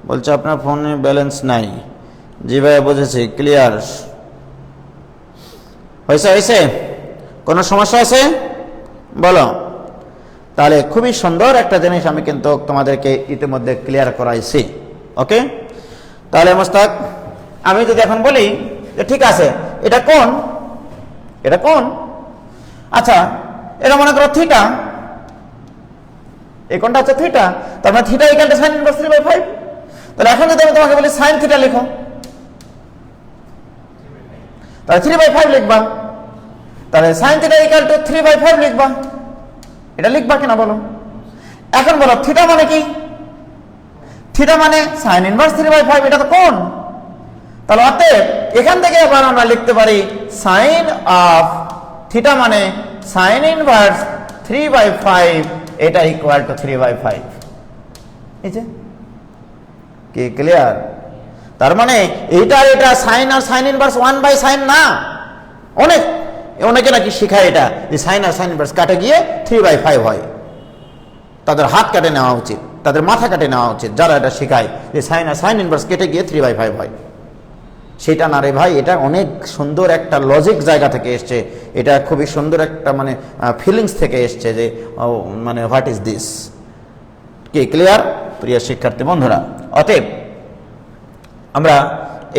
বলছে আপনার ফোনে ব্যালেন্স নাই। জি ভাই বুঝেছি, ক্লিয়ার। হয়েছে? কোনো সমস্যা আছে বলো। তাহলে খুবই সুন্দর একটা জিনিস আমি কিন্তু তোমাদেরকে ইতিমধ্যে ক্লিয়ার করাইছি। ওকে, তাহলে মোস্তাক আমি যদি এখন বলি যে ঠিক আছে এটা কোন, এটা কোন, আচ্ছা এটা মনে করো থিটা, এই কোণটা হচ্ছে থিটা, তার মানে theta equal to sin inverse 3/5। তাহলে এখন যদি আমি তোমাকে বলি sin থিটা লিখো, তাহলে 3/5 লিখবা। তাহলে sin থিটা ইকুয়াল টু 3/5 লিখবা। এটা লিখবা কিনা বলো? এখন বলো থিটা মানে কি? থিটা মানে sin ইনভার্স 3/5, এটা তো কোণ। তাহলে অতএব এখান থেকে আবার আমরা লিখতে পারি sin অফ থিটা মানে sin ইনভার্স 3/5, এটা ইকুয়াল টু 3/5। এই যে কি ক্লিয়ার? তার মানে এইটা এটা সাইন আর সাইন ইনভার্স 1/sin না। অনেকে নাকি শিখায় এটা যে সাইন আর সাইন ইনভার্স কাটে গিয়ে 3/5 হয়। তাদের হাত কাটে নেওয়া উচিত, তাদের মাথা কাটে নেওয়া উচিত যারা এটা শিখায় যে সাইন আর সাইন ইনভার্স কেটে গিয়ে 3/5 হয়। সেটা না রে ভাই, এটা অনেক সুন্দর একটা লজিক জায়গা থেকে এসছে, এটা খুবই সুন্দর একটা মানে ফিলিংস থেকে এসছে যে মানে হোয়াট ইজ দিস। কি ক্লিয়ার প্রিয় শিক্ষার্থী বন্ধুরা? অতএব আমরা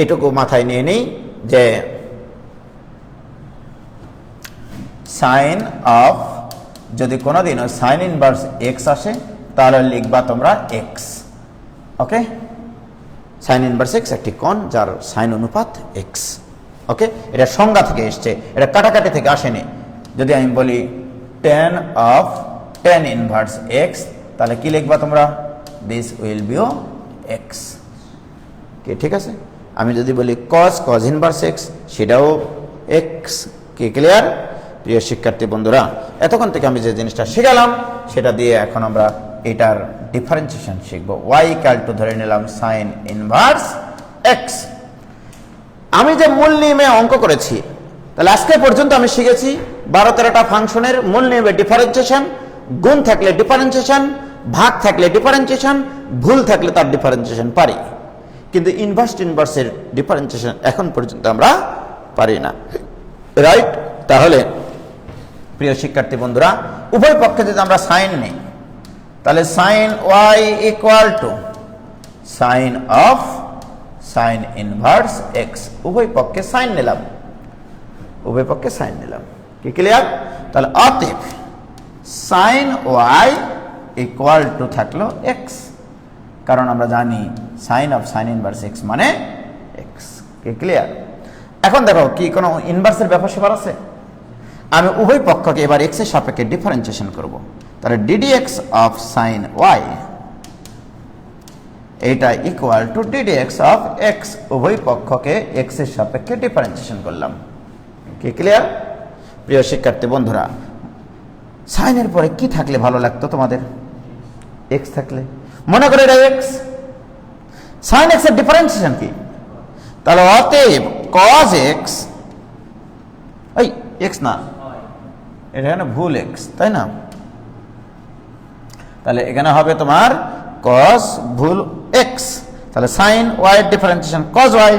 এইটুকু মাথায় নিয়ে নিই যে সাইন অফ যদি কোনোদিনও সাইন ইনভার্স এক্স আসে তাহলে লিখবা তোমরা এক্স। ওকে, সাইন ইনভার্স এক্স একটি কোণ যার সাইন অনুপাত এক্স। ওকে, এটা সংজ্ঞা থেকে এসছে, এটা কাটাকাটি থেকে আসেনি। যদি আমি বলি tan of tan inverse x তাহলে কি লিখবা তোমরা? This will be x. কি ঠিক আছে? আমি যদি বলি cos ইনভার্স এক্স সেটাও এক্স। কি ক্লিয়ার প্রিয় শিক্ষার্থী বন্ধুরা? এতক্ষণ থেকে আমি যে জিনিসটা শিখালাম সেটা দিয়ে এখন আমরা এটার ডিফারেন্সিয়েশন শিখবো। y ইকুয়াল টু ধরে নিলাম sin ইনভার্স এক্স। আমি যে মূল নিয়মে অঙ্ক করেছি, তাহলে আজকে পর্যন্ত আমি শিখেছি 12-13টা ফাংশনের মূল নিয়মে ডিফারেন্সিয়েশন, গুণ থাকলে ডিফারেন্সিয়েশন, ভাগ থাকলে ডিফারেন্সিয়েশন, ভুল থাকলে তার ডিফারেন্সিয়েশন পারি, কিন্তু ইনভার্সের ডিফারেন্সিয়েশন এখন পর্যন্ত আমরা পারি না। রাইট? তাহলে প্রিয় শিক্ষার্থী বন্ধুরা, উভয় পক্ষে যদি আমরা সাইন নিই তাহলে sine y equal to sine of sine inverse x. উভয় পক্ষে সাইন নিলাম, উভয় পক্ষে সাইন নিলাম। কি ক্লিয়ার? তাহলে অতএব সাইন y ইকুয়াল টু থাকলো এক্স, কারণ আমরা জানি sine of sine inverse x মানে এক্স। কি ক্লিয়ার? এখন দেখো কি কোনো ইনভার্সের ব্যাপার স্যাপার আছে? আমি উভয় পক্ষকে এবার এক্স এর সাপেক্ষে ডিফারেন্সিয়েশন করব। তাহলে ddx অফ সাইন ওয়াই এটা equal two ddx of x, উভয় পক্ষকে এক্স এর সাপেক্ষে ডিফারেন্সিয়েশন করলাম। কি ক্লিয়ার প্রিয় শিক্ষার্থী বন্ধুরা? সাইনের পরে কি থাকলে ভালো লাগতো তোমাদের? এক্স থাকলে। মনে করে এটা এক্স, সাইন এক্স এর ডিফারেন্সিয়েশন কি? তাহলে অতএব cos x, এই এক্স না, এটা এখানে ভুল এক্স, তাই না? তাহলে এখানে হবে তোমার cos ভুল এক্স, তাহলে সাইন ওয়াই এর ডিফারেন্সিয়েশন cos ওয়াই।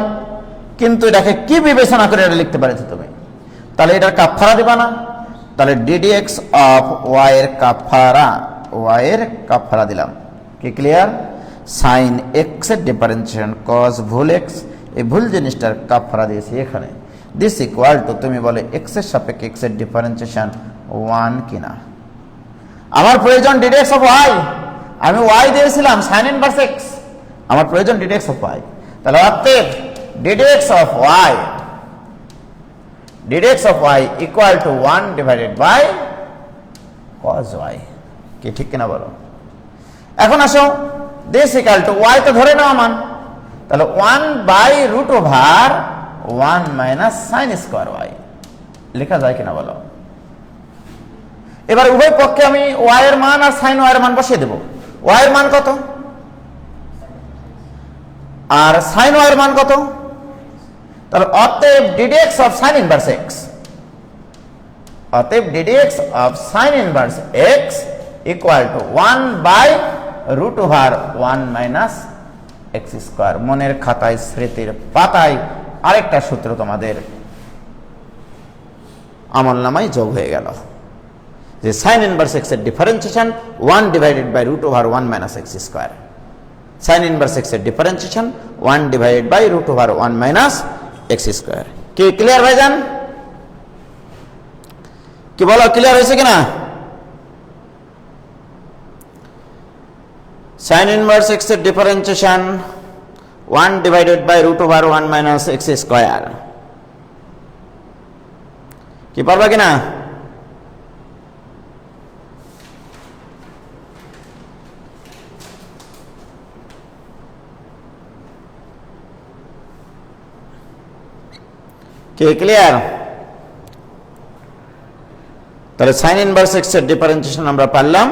কিন্তু এটাকে কি বিবেচনা করে এটা লিখতে পারেছো তুমি? তাহলে এটার কাফারা দিবা না? তাহলে ddx অফ ওয়াই এর কাফারা, ওয়াই এর কাফারা দিলাম। কি ক্লিয়ার? সাইন এক্স এর ডিফারেন্সিয়েশন cos ভুল এক্স, এই ভুল জিনিসটার কাফারা দিয়েছি এখানে। দিস ইকুয়াল টু, তুমি বলে এক্স এর সাপেক্ষে এক্স এর ডিফারেন্সিয়েশন 1 কিনা। আমার প্রয়োজন ddx অফ ওয়াই, আমি ওয়াই দিয়েছিলাম সাইন ইনভার্স এক্স, আমার প্রয়োজন ddx অফ ওয়াই। তাহলে অতএব ddx of Y, ddx of y equal to 1 divided by cos y. কি ঠিক কিনা বলো? এখন আসো, দিস ইকুয়াল টু ওয়াই তো ধরে নাও মান, তাহলে 1 by root over 1 minus sine square y লেখা যায় কিনা বলো? এবার উভয় পক্ষে আমি ওয়াই এর মান আর সাইন ওয়াই এর মান বসিয়ে দেব। ওয়াই এর মান কত আর সাইন ওয়াই এর মান কত? তাহলে অতএব ddx of sine inverse x, অতএব ddx of sine inverse x equal to 1 by root over 1 minus x square. মনের খাতায়, স্মৃতির পাতায় আরেকটা সূত্র তোমাদের আমল নামায় যোগ হয়ে গেল, যে সাইন ইনভার্স এক্স এর differentiation 1 divided by root over 1 minus x square. Sine inverse x এর differentiation 1 divided by root over 1 minus x square. কি ক্লিয়ার ভাইজান? কি বলো, ক্লিয়ার হয়েছে কিনা? সাইন ইনভার্স এক্স এর differentiation 1 divided by root over 1 minus x square. কি পারবা কিনা? কি ক্লিয়ার? তাহলে সাইন ইনভার্স এক্স এর ডিফারেন্সিয়েশন আমরা পারলাম।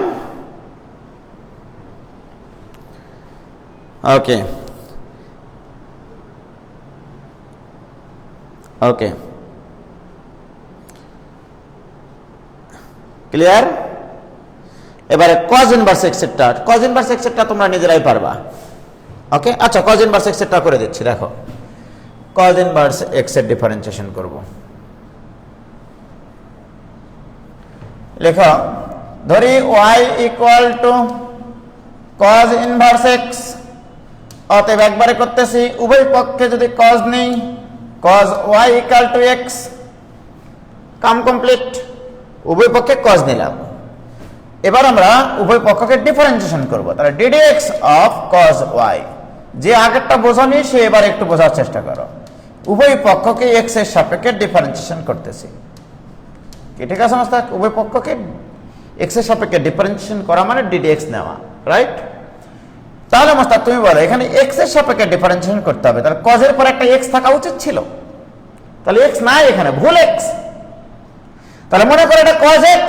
Okay okay clear? এবারে cos ইনভার্স এক্স এরটা, cos ইনভার্স এক্স এরটা তোমরা নিজেরাই পারবা। ওকে, আচ্ছা cos ইনভার্স এক্স এরটা করে দিচ্ছি। দেখো, cos ইনভার্স এক্স এর ডিফারেন্সিয়েশন করব। লেখো, ধরি y equal two cos inverse x, অতএব একবারে করতেছি, উভয় পক্ষে যদি cos নেই, cos y equal to x, কাম কমপ্লিট। উভয় পক্ষে cos নিলাম। এবার আমরা উভয় পক্ষকে ডিফারেন্সিয়েশন করব। তাহলে ddx অফ cos y, যে আগেরটা বোঝানি সে এবার একটু বোঝার চেষ্টা করো। উভয় পক্ষকে x এর সাপেক্ষে ডিফারেন্সিয়েশন করতেছি। কি ঠিক আছে মাস্টার? উভয় পক্ষকে x এর সাপেক্ষে ডিফারেন্সিয়েশন করা মানে ddx নেওয়া, রাইট? তাহলে মাস্টার তুমি বলো, এখানে x এর সাপেক্ষে ডিফারেন্সিয়েশন করতে হবে, তাহলে cos এর পর একটা x থাকা উচিত ছিল, তাহলে x নাই, এখানে ভুল x। তাহলে মনে করো এটা cos x,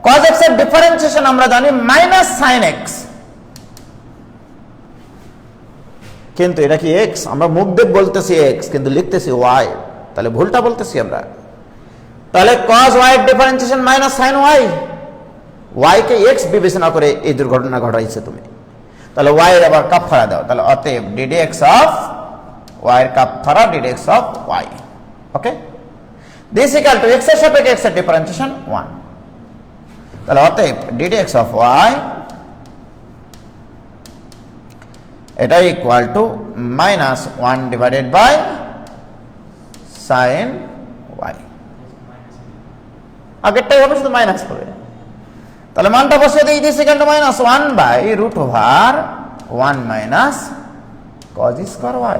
cos x এর ডিফারেন্সিয়েশন আমরা জানি মাইনাস sin x, কিন্তু এটা কি x? আমরা মুখ দিয়ে বলতেছি x কিন্তু লিখতেছি y, তাহলে ভুলটা বলতেছি আমরা। তাহলে cos y এর differentiation minus sin y, y কে x বিবেচনা করে এই দুর্ঘটনা ঘটাইছে তুমি। তাহলে y এর আবার কাফারা দাও, তাহলে অতএব ddx অফ y এর কাফারা ddx of y। Okay, this equal to x এর সাপেক্ষে x এর ডিফারেন্সিয়েশন 1, তাহলে অতএব ddx অফ y এটা equal to minus 1 divided by sin y। আগেরটাই হবে, শুধু মাইনাস হবে। তাহলে মানটা বসিয়ে দিই, this equal to minus 1 by root over 1 minus cos square y,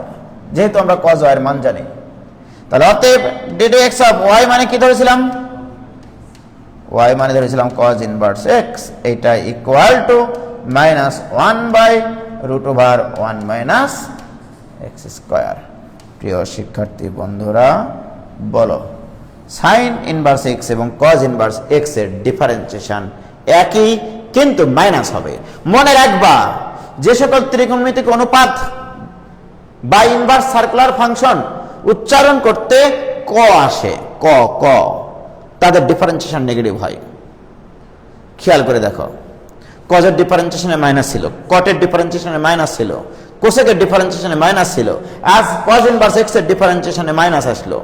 যেহেতু আমরা cos y এর মান জানি। তাহলে অতএব ddx অফ y মানে কি ধরেছিলাম? ওয়াই মানে ধরেছিলাম কজ ইনভার্স এক্স, এটা equal to minus 1/√1 minus x square. প্রিয় শিক্ষার্থী বন্ধুরা বলো, সাইন ইনভার্স এক্স এবং কজ ইনভার্স এক্স এর ডিফারেন্সিয়েশন একই কিন্তু মাইনাস হবে। মনে রাখবা যে সকল ত্রিকোণমিতিক অনুপাত বা ইনভার্স সার্কুলার ফাংশন উচ্চারণ করতে ক আসে, ক ক তাদের ডিফারেন্সিয়েশন নেগেটিভ হয়। খেয়াল করে দেখো, কজের ডিফারেন্সিয়েশনে মাইনাস ছিল, কটের ডিফারেন্সিয়েশনে মাইনাস ছিল, কোসেকের ডিফারেন্সিয়েশনে মাইনাস ছিল, আজ কজ ইনভার্স এক্স এর ডিফারেন্সিয়েশনে মাইনাস আসলো।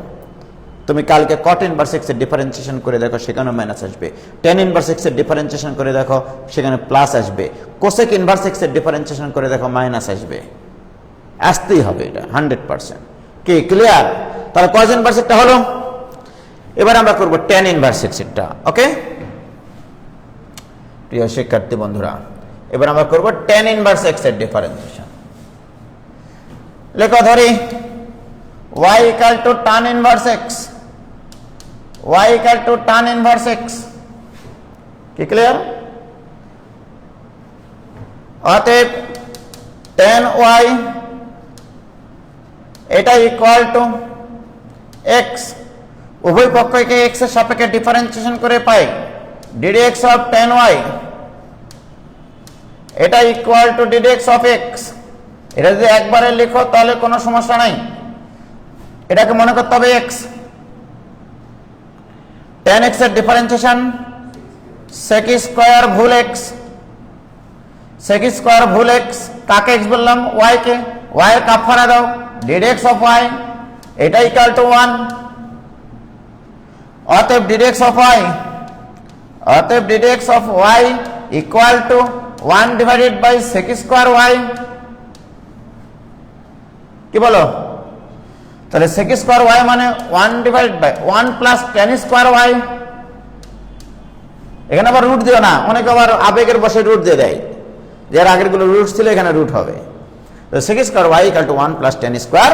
তুমি কালকে কট ইনভার্স এক্স এর ডিফারেন্সিয়েশন করে দেখো, সেখানেও মাইনাস আসবে। টেন ইনভার্স এক্স এর ডিফারেন্সিয়েশন করে দেখো, সেখানে প্লাস আসবে। কোসেক ইনভার্স এক্স এর ডিফারেন্সিয়েশন করে দেখো, মাইনাস আসবে। আসতেই হবে, এটা 100%। কি ক্লিয়ার? তাহলে কজ ইনভার্স একটা হলো। এবার আমরা করব টেন ইনভার্স এক্স এরটা। ওকে প্রিয় শিক্ষার্থী বন্ধুরা, এবার আমরা করব টেন ইনভার্স এক্স এর ডিফারেন্সিয়েশন। লেখো ধরি y equal to tan inverse x, y equal to tan inverse x। কি ক্লিয়ার? অতএব tan y এটা ইকুয়াল টু x, উভয় পক্ষকে x এর সাপেক্ষে ডিফারেন্সিয়েশন করে পাই ddx of tan y, এটা equal two ddx of x। এটা যদি একবারে লিখো তাহলে কোনো সমস্যা নাই, এটাকে মনে করতে হবে x। tan x এর ডিফারেন্সিয়েশন sec স্কয়ার ভুল x, sec স্কয়ার ভুল x কাকে x বললাম? y কে। y এর কাফারা দাও ddx of y, এটা ইকুয়াল টু 1। অতএব ddx of y, অতএব ddx of y equal to 1 divided by sec square y। কি বলো? তাহলে sec স্কয়ার y মানে 1 divided by 1 plus tan square y। এখানে আবার রুট দিও না, অনেকে আবার আবেগের বসে রুট দিয়ে দেয়, যে এর আগের গুলো রুট ছিল এখানে রুট হবে। তো sec square y equal to 1 plus tan square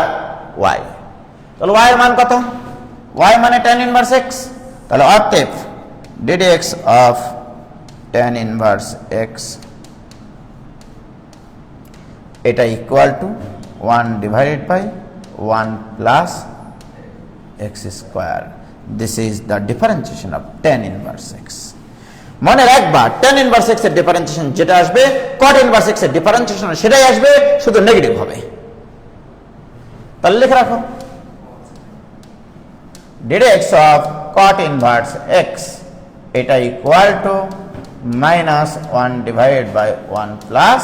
y। তাহলে y এর মান কত? y মানে tan ইনভার্স x। তাহলে অতএব ddx of tan inverse x এটা equal to 1 divided by 1 plus x square. This is the differentiation of tan inverse x. মনে রাখবা tan inverse x এর ডিফারেন্সিয়েশন যেটা আসবে cot inverse x এর ডিফারেন্সিয়েশন সেটাই আসবে, শুধু নেগেটিভ হবে। তাহলে লিখে রাখো ddx of cot inverse x এটা equal to minus 1 divided by 1 plus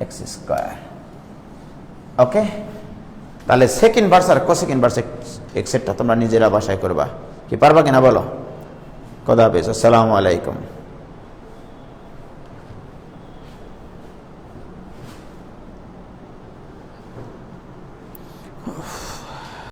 x square. Okay, তাহলে সেক ইনভার্স আর কোসেক ইনভার্স এক্সেট্রা তোমরা নিজেরা বাসায় করবা। কি পারবা কিনা বলো? খোদা হাফেজ, আসসালামু আলাইকুম।